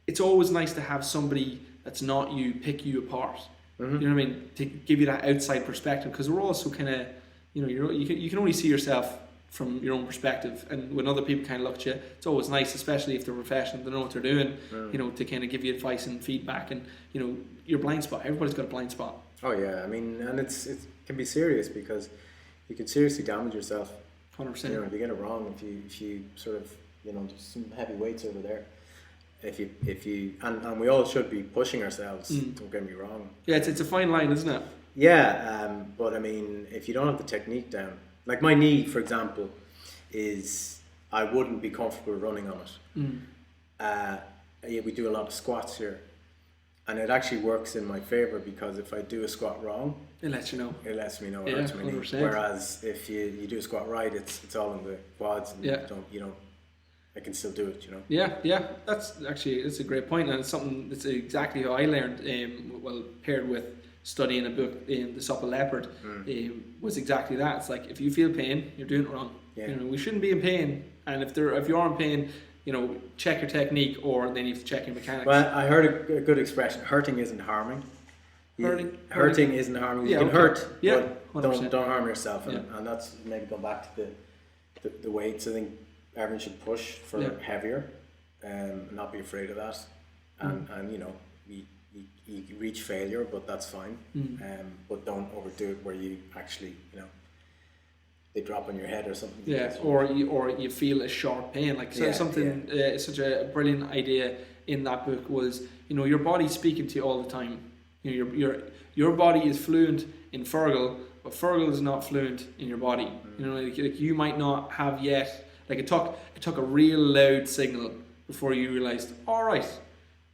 it's always nice to have somebody that's not you pick you apart. You know what I mean? To give you that outside perspective, because we're also kind of, you can only see yourself from your own perspective, and when other people kind of look at you, it's always nice, especially if they're professional, they know what they're doing, to kind of give you advice and feedback, and your blind spot. Everybody's got a blind spot. Oh yeah, I mean, and it can be serious because you can seriously damage yourself. 100%. If you get it wrong, if you sort of there's some heavy weights over there. If you and we all should be pushing ourselves. Don't get me wrong. Yeah, it's a fine line, isn't it? Yeah, but I mean, if you don't have the technique down, like my knee, for example, is I wouldn't be comfortable running on it. Yeah, we do a lot of squats here, and it actually works in my favor because if I do a squat wrong, It lets you know. it lets me know it Yeah, hurts my knee. 100%. Whereas if you do a squat right, it's all in the quads, and Yeah. you don't. I can still do it, you know. Yeah, that's a great point, and it's something that's exactly how I learned. Well, paired with studying a book, The Supple Leopard, was exactly that. It's like if you feel pain, you're doing it wrong. Yeah. You know, we shouldn't be in pain, and if you are in pain, you know, check your technique, or then you have to check your mechanics. Well, I heard a good expression: hurting isn't harming. Hurting isn't harming. Yeah, You can okay. hurt, Yeah, but 100%. don't harm yourself. And, Yeah. and that's maybe going back to the weights. I think everyone should push for heavier, and not be afraid of that. And you know, you reach failure, but that's fine. But don't overdo it where you actually, you know, they drop on your head or something. Yeah, or you feel a sharp pain. Like something such a brilliant idea in that book was, you know, your body's speaking to you all the time. You know, your body is fluent in Fergal, but Fergal is not fluent in your body. You know, like you might not have yet. Like it took a real loud signal before you realized, all right,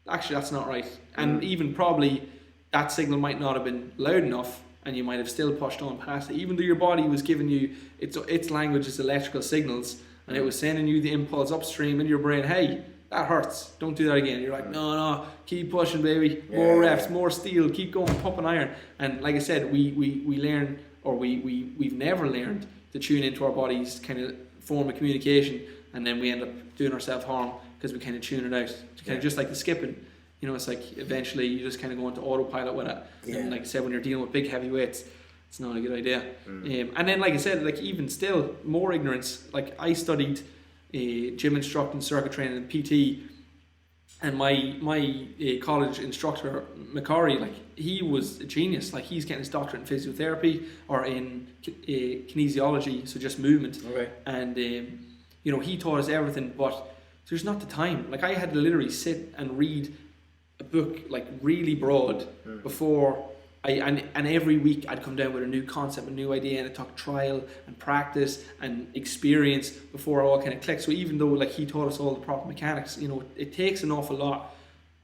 actually that's not right. And even probably that signal might not have been loud enough, and you might have still pushed on past it, even though your body was giving you its language is electrical signals, and it was sending you the impulse upstream into your brain. Hey, that hurts. Don't do that again. You're like, no, keep pushing, baby. More reps, more steel. Keep going, pumping iron. And like I said, we learn, or we've never learned to tune into our body's kind of form of communication, and then we end up doing ourselves harm because we kind of tune it out. Kind of just like the skipping. You know, it's like eventually you just kind of go into autopilot with it. Yeah. And like I said, when you're dealing with big heavy weights, it's not a good idea. And then, like I said, like even still more ignorance. Like I studied gym instructing, circuit training, and PT, and my college instructor McCarry, like he was a genius. Like he's getting his doctorate in physiotherapy or in kinesiology, so just movement. Okay. And you know, he taught us everything, but there's not the time. Like I had to literally sit and read a book like really broad before and every week I'd come down with a new concept, a new idea, and it took trial and practice and experience before it all kind of clicked. So even though like he taught us all the proper mechanics, you know, it takes an awful lot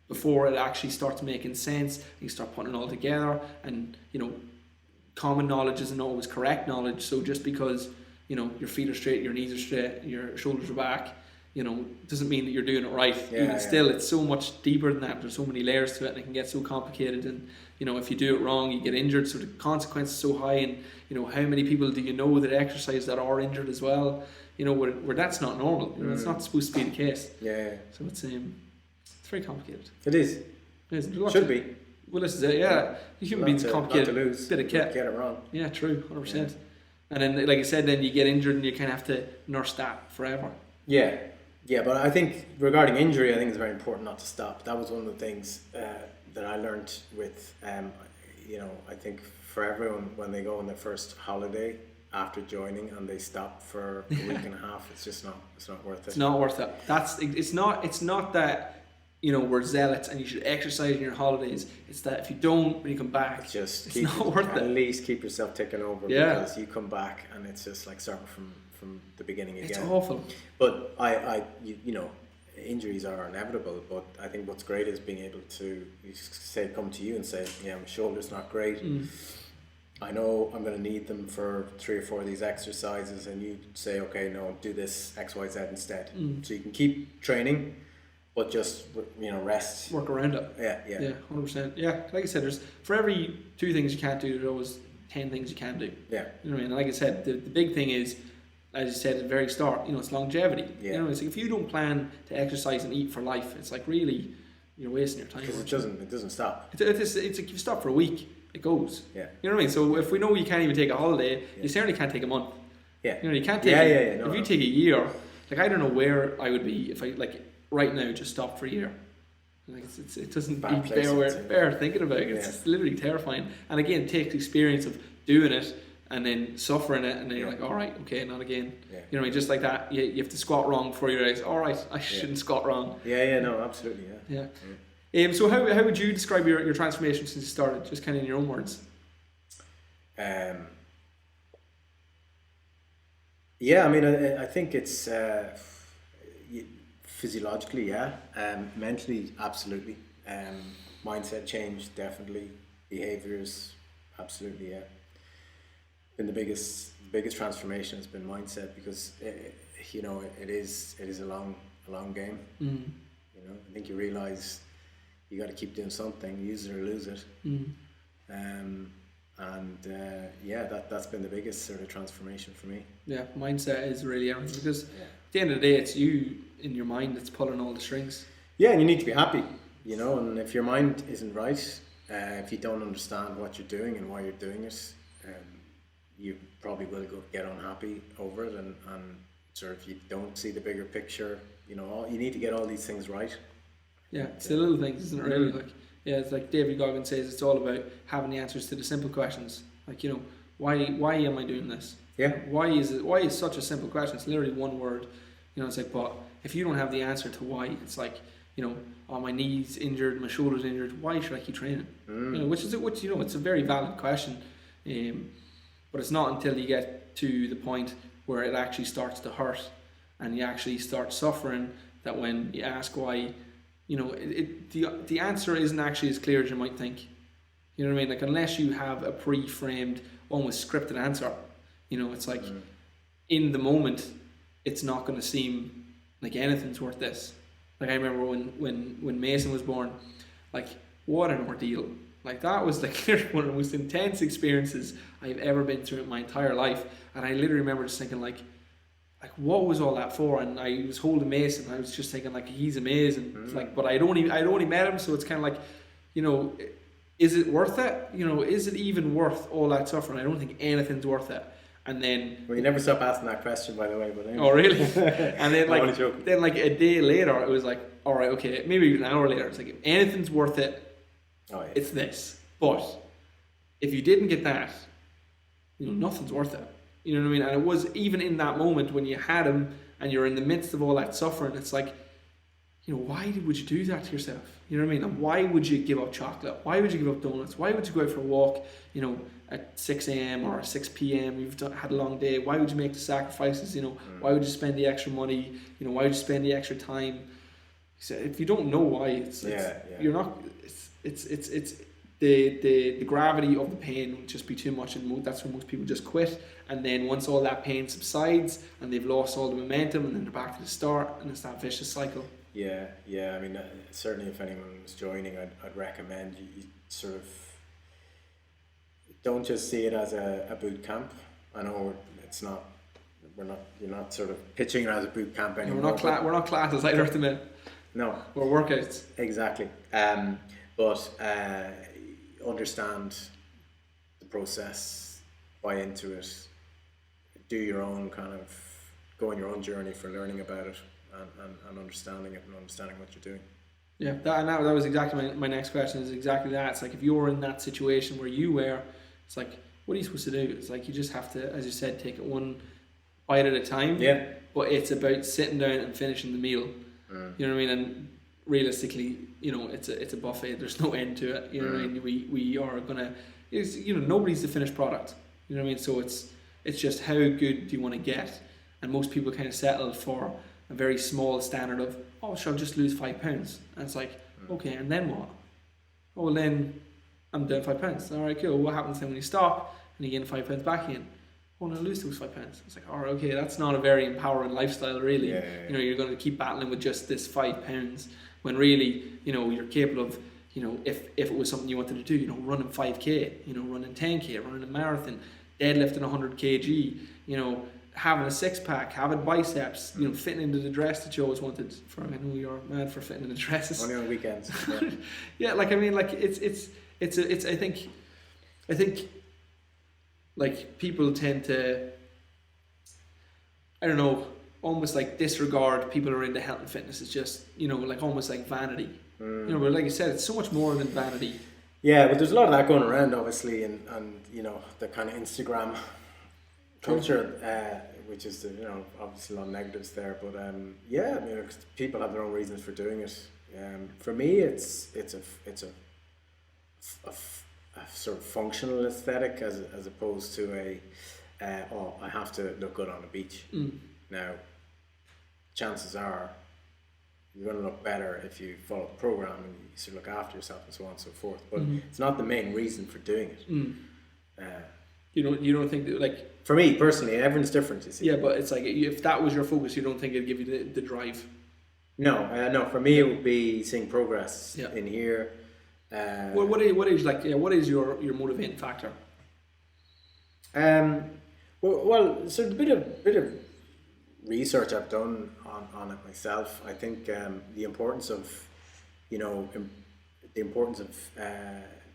before it actually starts making sense. You start putting it all together, and you know, common knowledge isn't always correct knowledge. So just because, you know, your feet are straight, your knees are straight, your shoulders are back, you know, doesn't mean that you're doing it right. Still, it's so much deeper than that. There's so many layers to it, and it can get so complicated. And you know, if you do it wrong, you get injured. So the consequences are so high. And you know, how many people do you know that exercise that are injured as well? You know, where that's not normal. You know, it's not supposed to be the case. Yeah. So it's very complicated. It is. It is. Should be. Well, this is it. Yeah, the human being's a complicated not to lose, bit of kit. Get it wrong. Yeah, true, 100%. And then, like I said, then you get injured and you kind of have to nurse that forever. Yeah, but I think regarding injury, I think it's very important not to stop. That was one of the things that I learned with, you know, I think for everyone when they go on their first holiday after joining and they stop for a week and a half, it's not worth it. It's not worth it. It's not that, you know, we're zealots and you should exercise in your holidays. It's that if you don't, when you come back, it's not worth it. At least keep yourself ticking over, because you come back and it's just like starting from the beginning again. It's awful. But you know, injuries are inevitable, but I think what's great is being able to come to you and say, yeah, my shoulder's not great. I know I'm going to need them for 3 or 4 of these exercises, and you say, okay, no, do this X, Y, Z instead. So you can keep training, but just, you know, rest. Work around it. Yeah, 100%. Yeah, like I said, there's for every 2 things you can't do, there's always 10 things you can do. Yeah. You know what I mean? And like I said, the big thing is, as you said at the very start, you know, it's longevity. Yeah. You know, it's like if you don't plan to exercise and eat for life, it's like really, you're wasting your time. Because it doesn't stop. It's like if you stop for a week, it goes. Yeah. You know what I mean? So if we know you can't even take a holiday, you certainly can't take a month. Yeah. You know, you can't take if you take a year, like I don't know where I would be if I, like, right now just stopped for a year. Like it doesn't bear thinking about it. It's literally terrifying. And again, it takes experience of doing it and then suffering it, and then you're like, all right, okay, not again. Yeah. You know what I mean? Just like that, you have to squat wrong before you realize, all right, I shouldn't squat wrong. No, absolutely, yeah. So how would you describe your transformation since you started, just kind of in your own words? Yeah, I mean, I think it's physiologically, yeah. Mentally, absolutely. Mindset change, definitely. Behaviors, absolutely, yeah. Been the biggest transformation has been mindset, because it is a long game. I think you realize you got to keep doing something, use it or lose it. That's been the biggest sort of transformation for me. Yeah, mindset is really everything, because at the end of the day, it's you in your mind that's pulling all the strings. Yeah, and you need to be happy, and if your mind isn't right, if you don't understand what you're doing and why you're doing it, you probably will get unhappy over it, and sort of, you don't see the bigger picture. You need to get all these things right. Yeah, it's the little things, isn't it, really? Like, yeah, it's like David Goggins says, it's all about having the answers to the simple questions. Like, why am I doing this? Yeah. Why is such a simple question? It's literally one word. It's like, but if you don't have the answer to why, it's like, oh, my knee's injured, my shoulder's injured, why should I keep training? Which it's a very valid question. But it's not until you get to the point where it actually starts to hurt and you actually start suffering that when you ask why, the answer isn't actually as clear as you might think. You know what I mean? Like, unless you have a pre-framed, almost scripted answer, it's like in the moment, it's not going to seem like anything's worth this. Like, I remember when Mason was born, like, what an ordeal. Like, that was like one of the most intense experiences I've ever been through in my entire life. And I literally remember just thinking, like what was all that for? And I was holding Mason. I was just thinking, like, he's amazing. Like, but I'd only met him, so it's kind of like, is it worth it? Is it even worth all that suffering? I don't think anything's worth it. And then, well, you never stop asking that question, by the way. But anyway. Oh, really? And then, like a day later, it was like, all right, okay, maybe an hour later, it's like, if anything's worth it, it's this. But if you didn't get that, nothing's worth it. You know what I mean? And it was even in that moment when you had him and you're in the midst of all that suffering, it's like, why would you do that to yourself? You know what I mean? And why would you give up chocolate? Why would you give up donuts? Why would you go out for a walk, at 6 a.m. or 6 p.m. You've had a long day. Why would you make the sacrifices? Why would you spend the extra money? Why would you spend the extra time? So if you don't know why, you're not. It's the gravity of the pain would just be too much, and that's when most people just quit. And then once all that pain subsides and they've lost all the momentum, and then they're back to the start, and it's that vicious cycle. Yeah. I mean, certainly if anyone was joining, I'd recommend you sort of don't just see it as a boot camp. I know it's not. You're not sort of pitching it as a boot camp anymore. No, we're not classes either at the minute. No, we're workouts. Exactly. But understand the process, buy into it, do your own go on your own journey for learning about it and understanding it and understanding what you're doing. Yeah, that was exactly my next question. Is exactly that. It's like, if you're in that situation where you were, it's like, what are you supposed to do? It's like, you just have to, as you said, take it one bite at a time. Yeah. But it's about sitting down and finishing the meal. You know what I mean? And realistically, it's a buffet. There's no end to it. You know what I mean? We are gonna. Nobody's the finished product. You know what I mean? So it's just how good do you want to get? And most people kind of settle for a very small standard of, oh, sure, I'll just lose 5 pounds. And it's like, okay, and then what? Oh, well, then I'm down 5 pounds. All right, cool. What happens then when you stop and you gain 5 pounds back again? Oh, no, lose those 5 pounds. It's like, all right, okay, that's not a very empowering lifestyle, really. Yeah. You're going to keep battling with just this 5 pounds when really, you're capable of, if it was something you wanted to do, running 5K, running 10K, running a marathon, deadlifting 100 kg, having a six-pack, having biceps, fitting into the dress that you always wanted. I know you're mad for fitting into the dresses. Only on weekends. Yeah, like, I mean, like, it's I think like, people tend to, I don't know, almost like disregard people who are into health and fitness. It's just, like, almost like vanity. But like you said, it's so much more than vanity. Yeah, but there's a lot of that going around, obviously, and the kind of Instagram culture, which is obviously a lot of negatives there. But people have their own reasons for doing it. For me, it's a sort of functional aesthetic as opposed to I have to look good on the beach. Now, chances are you're going to look better if you follow the program and you sort of look after yourself and so on and so forth. But it's not the main reason for doing it. You don't think that, like, for me personally, everyone's different, you see. Yeah, but it's like, if that was your focus, you don't think it'd give you the drive? No. For me, it would be seeing progress in here. What is your motivating factor? Well, so a bit of research I've done on it myself. I think the importance of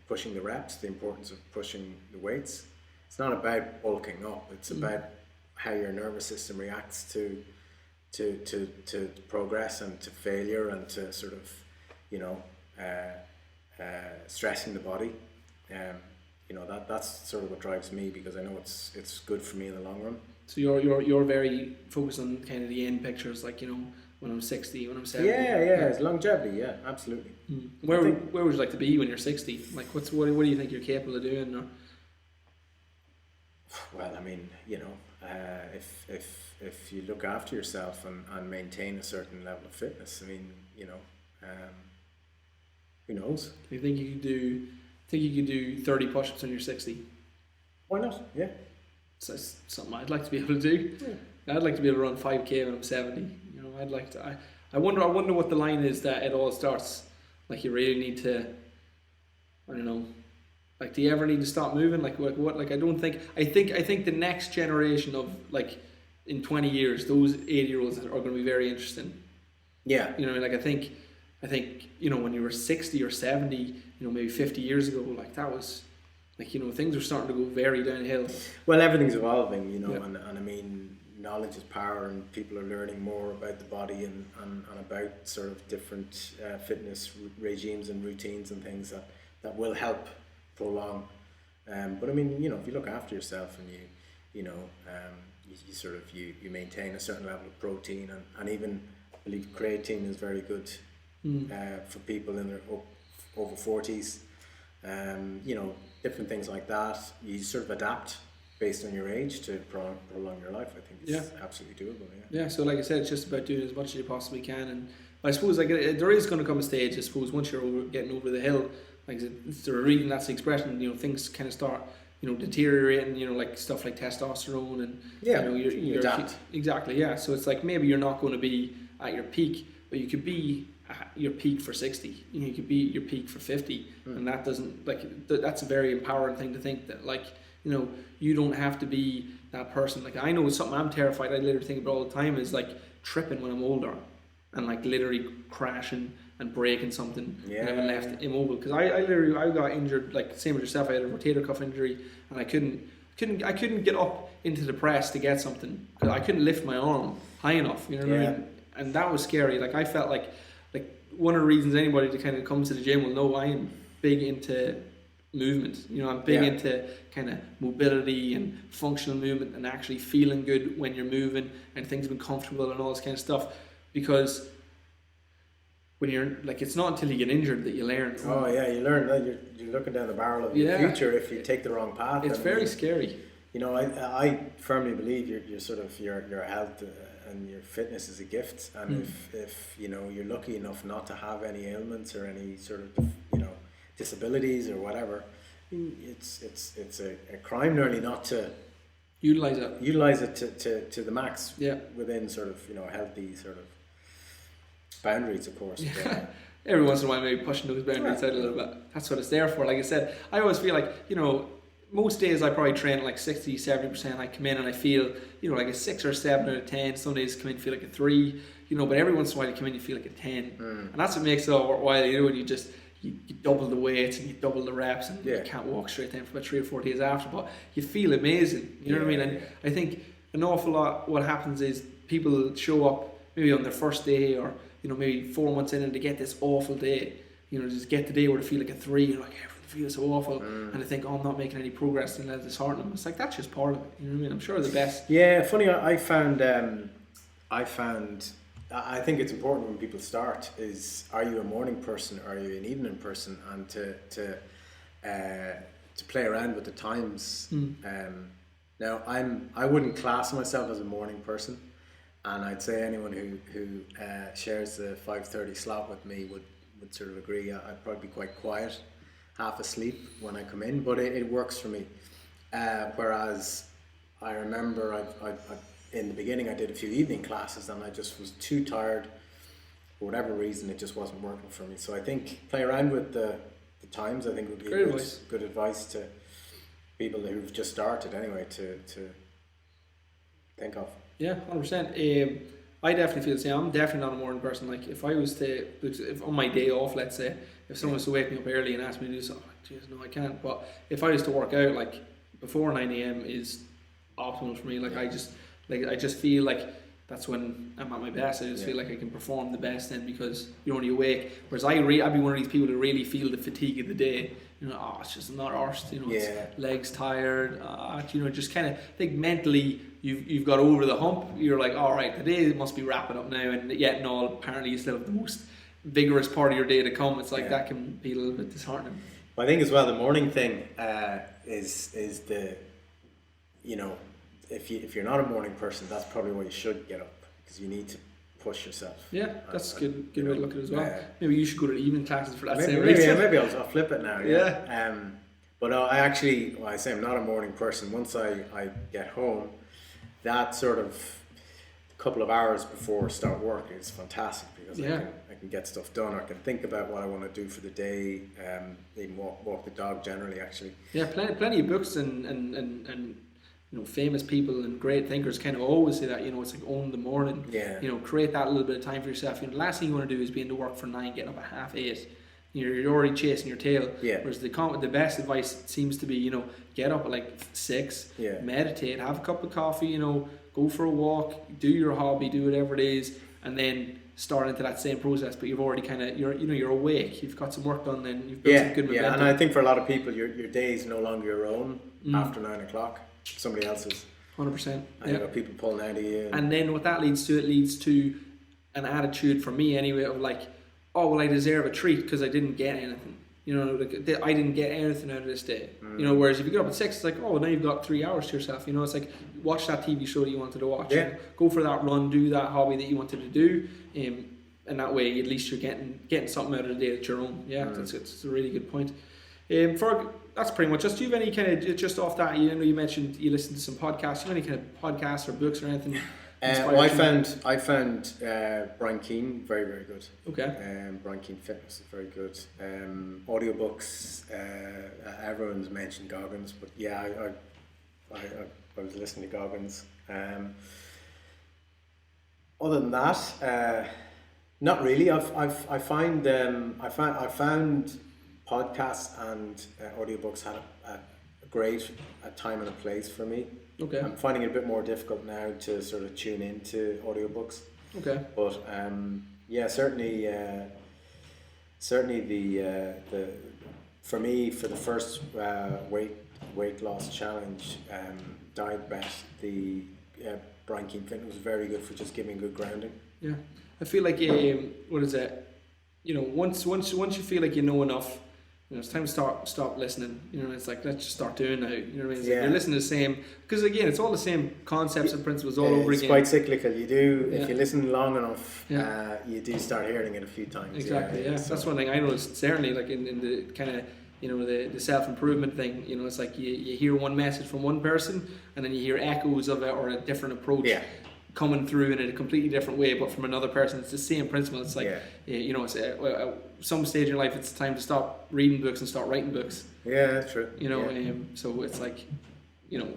pushing the reps, the importance of pushing the weights. It's not about bulking up. It's about how your nervous system reacts to progress and to failure and to sort of stressing the body. That's sort of what drives me, because I know it's good for me in the long run. So you're very focused on kind of the end pictures, like, when I'm 60, when I'm 70. Yeah, it's longevity. Yeah, absolutely. Where would you like to be when you're 60? Like, what do you think you're capable of doing? Or? Well, I mean, if you look after yourself and maintain a certain level of fitness, I mean, who knows? Do you think you could do 30 push-ups when you're 60? Why not? Yeah. So it's something I'd like to be able to do. Yeah. I'd like to be able to run 5k when I'm 70. I'd like to. I wonder what the line is that it all starts. Like, you really need to. I don't know. Like, do you ever need to stop moving? Like what? Like, I don't think. I think the next generation of, like, in 20 years, those 80-year-olds are going to be very interesting. Yeah. Like, I think when you were 60 or 70, maybe 50 years ago, like, that was. Like, things are starting to go very downhill. Well, everything's evolving, and I mean, knowledge is power, and people are learning more about the body and about sort of different fitness regimes and routines and things that will help prolong. But I mean, if you look after yourself and you maintain a certain level of protein, and even I believe creatine is very good for people in their over 40s. Different things like that. You sort of adapt based on your age to prolong your life. I think it's absolutely doable. Yeah. So, like I said, it's just about doing as much as you possibly can. And I suppose, like, there is going to come a stage, I suppose, once you're getting over the hill, like, it's the reading, that's the expression, things kind of start, deteriorating, like stuff like testosterone and, you adapt. Exactly, yeah. So it's like, maybe you're not going to be at your peak, but you could be at your peak for 60, you could be at your peak for 50, and that doesn't, like, that's a very empowering thing to think that, like, you don't have to be that person. Like, I know something I'm terrified, I literally think about all the time, is like tripping when I'm older and, like, literally crashing and breaking something and having left immobile, because I got injured, like, same as yourself. I had a rotator cuff injury, and I couldn't get up into the press to get something because I couldn't lift my arm high enough, what I mean? And that was scary. Like, I felt like one of the reasons anybody to kind of come to the gym will know I am big into movement. I'm big into kind of mobility and functional movement and actually feeling good when you're moving and things being comfortable and all this kind of stuff, because when you're, like, it's not until you get injured that you learn. Oh yeah, you learn that you're looking down the barrel of your future if you take the wrong path. It's very scary. I firmly believe your health and your fitness is a gift, and if you're lucky enough not to have any ailments or any sort of disabilities or whatever, it's a crime nearly not to utilize it to the max within sort of healthy sort of boundaries, of course. Every once in a while, maybe pushing those boundaries out a little bit. That's what it's there for. Like I said, I always feel like, most days I probably train at like 60-70%. I come in and I feel, like a 6 or 7 out of 10. Some days come in and feel like a 3, but every once in a while you come in and you feel like a 10. And that's what makes it all worthwhile, when you just, you double the weights and you double the reps, and you can't walk straight then for about 3 or 4 days after, but you feel amazing, what I mean? And I think an awful lot, what happens is people show up maybe on their first day, or maybe 4 months in, and they get this awful day, just get the day where they feel like a 3, and like, everything feels so awful, and they think, I'm not making any progress, and let dishearten them. It's like, that's just part of it, what I mean? I'm sure the best. Yeah, funny, I think it's important when people start is, are you a morning person or are you an evening person, and to play around with the times. Now Now I wouldn't class myself as a morning person, and I'd say anyone who shares the 5:30 slot with me would sort of agree. I'd probably be quite quiet, half asleep when I come in, but it works for me. Whereas I remember I in the beginning I did a few evening classes and I just was too tired. For whatever reason, it just wasn't working for me. So I think play around with the times. I think would be good advice to people who've just started anyway to think of. Yeah, 100%. I definitely feel the same. I'm definitely not a morning person. Like if I was to, if on my day off, let's say, if someone was to wake me up early and ask me to do something, geez, no, I can't. But if I was to work out, like before 9 a.m. is optimal for me. Like I just feel like that's when I'm at my best. I just feel like I can perform the best then because you're only awake. Whereas I'd be one of these people that really feel the fatigue of the day. You know, it's just not arsed. You know, it's legs tired. You know, just kind of think mentally you've got over the hump. You're like, all right, the day must be wrapping up now, and yet no, apparently you still have the most vigorous part of your day to come. It's like that can be a little bit disheartening. Well, I think as well the morning thing is the, you know, if you're not a morning person, that's probably why you should get up, because you need to push yourself. Yeah, that's a good way to look at it as well. Maybe you should go to evening classes for that same reason. Maybe I'll flip it now. Yeah. But I say I'm not a morning person. Once I get home, that sort of couple of hours before start work is fantastic because I can get stuff done. I can think about what I want to do for the day. Even walk the dog generally, actually. Yeah, plenty of books and you know, famous people and great thinkers kind of always say that, you know, it's like own the morning. Yeah. You know, create that little bit of time for yourself. You know, the last thing you want to do is be into work for 9, getting up at 8:30. You're already chasing your tail. Yeah. Whereas the best advice seems to be, you know, get up at like 6, meditate, have a cup of coffee, you know, go for a walk, do your hobby, do whatever it is, and then start into that same process. But you've already you're awake. You've got some work done. Then you've built some good momentum. Yeah, and I think for a lot of people, your day is no longer your own after 9 o'clock. Somebody else's. 100%. And you've got people pulling out of you. And then what that leads to an attitude for me anyway of like, oh well, I deserve a treat because I didn't get anything. You know, like I didn't get anything out of this day. You know, whereas if you get up at 6, it's like, oh, well, now you've got 3 hours to yourself. You know, it's like watch that TV show that you wanted to watch. Yeah. You know, go for that run, do that hobby that you wanted to do. And that way, at least you're getting something out of the day that's your own. Yeah, it's a really good point. That's pretty much just. Do you have any kind of, just off that, you know, you mentioned you listen to some podcasts. Do you have any kind of podcasts or books or anything? Well, I found Brian Keane very, very good. Okay. Brian Keane Fitness is very good. Audiobooks, everyone's mentioned Goggins, but yeah, I was listening to Goggins. Other than that, not really. I found podcasts and audiobooks had a great time and a place for me. Okay. I'm finding it a bit more difficult now to sort of tune into audiobooks. Okay. But yeah, certainly the for me, for the first weight loss challenge, diet bet, the Brian Keane Fitness was very good for just giving good grounding. Yeah, I feel like what is it? You know, once you feel like you know enough, you know, it's time to stop listening. You know, it's like, let's just start doing now. You know what I mean? You're listening to the same, because again, it's all the same concepts and principles all over again. It's quite cyclical. You do, if you listen long enough, you do start hearing it a few times. Exactly. Yeah. So that's one thing I noticed. Certainly, like in the kind of, you know, the self-improvement thing. You know, it's like you hear one message from one person, and then you hear echoes of it or a different approach. Yeah. Coming through in a completely different way, but from another person. It's the same principle. It's like, you know, it's at some stage in your life, it's time to stop reading books and start writing books. Yeah, that's true. You know, so it's like, you know,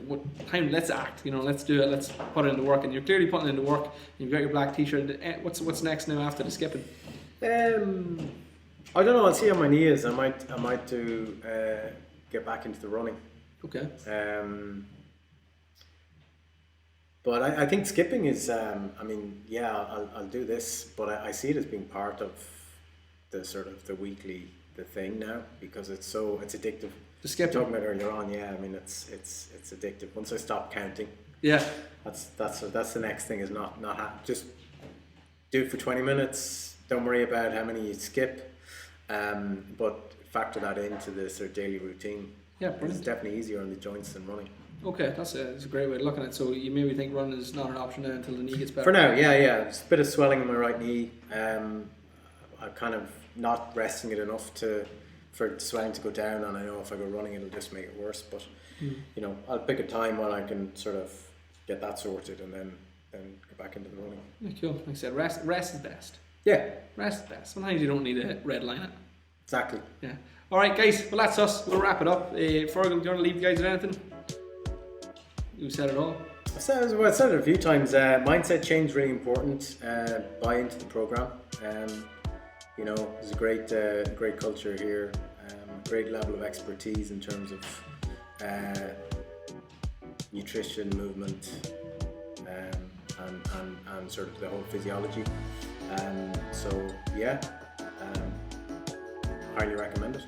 let's act. You know, let's do it. Let's put it into work. And you're clearly putting it into work. You've got your black t-shirt. What's next now after the skipping? I don't know. I'll see how my knee is. I might do get back into the running. Okay. But I think skipping is, I mean, yeah, I'll do this, but I see it as being part of the sort of the weekly, the thing now, because it's addictive. The skipping. Talking about earlier on, yeah, I mean, it's addictive. Once I stop counting, that's the next thing, is not just do it for 20 minutes. Don't worry about how many you skip, but factor that into the sort of daily routine. Yeah, brilliant. It's definitely easier on the joints than running. Okay, that's a great way of looking at it. So you maybe think running is not an option now until the knee gets better? For now, yeah. It's a bit of swelling in my right knee. I'm kind of not resting it enough for the swelling to go down, and I know if I go running it'll just make it worse. But you know, I'll pick a time when I can sort of get that sorted and then go back into the running. Yeah, cool. Like I said, rest is best. Yeah. Rest is best. Sometimes you don't need to red line it. Exactly. Yeah. Alright guys, well that's us. We'll wrap it up. Fergal, do you want to leave you guys with anything? You said it all. I said it a few times. Mindset change really important. Buy into the program. You know, there's a great culture here. Great level of expertise in terms of nutrition, movement, and sort of the whole physiology. So yeah, highly recommend it.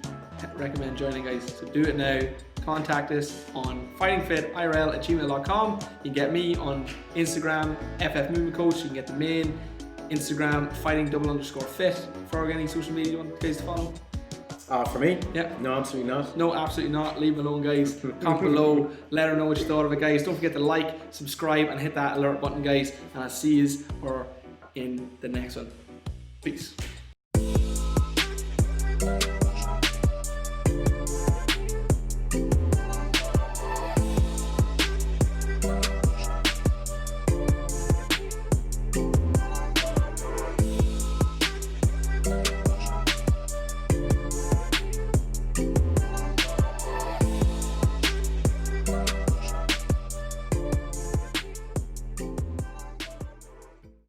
Recommend joining, guys. So do it now. Contact us on fightingfitirl@gmail.com. You can get me on Instagram, FF Movement Coach. You can get the main Instagram, fighting_fit. For any social media you want guys to follow? For me? Yeah. No, absolutely not. No, absolutely not. Leave it alone, guys. Comment below. Let her know what you thought of it, guys. Don't forget to like, subscribe, and hit that alert button, guys. And I'll see you in the next one. Peace.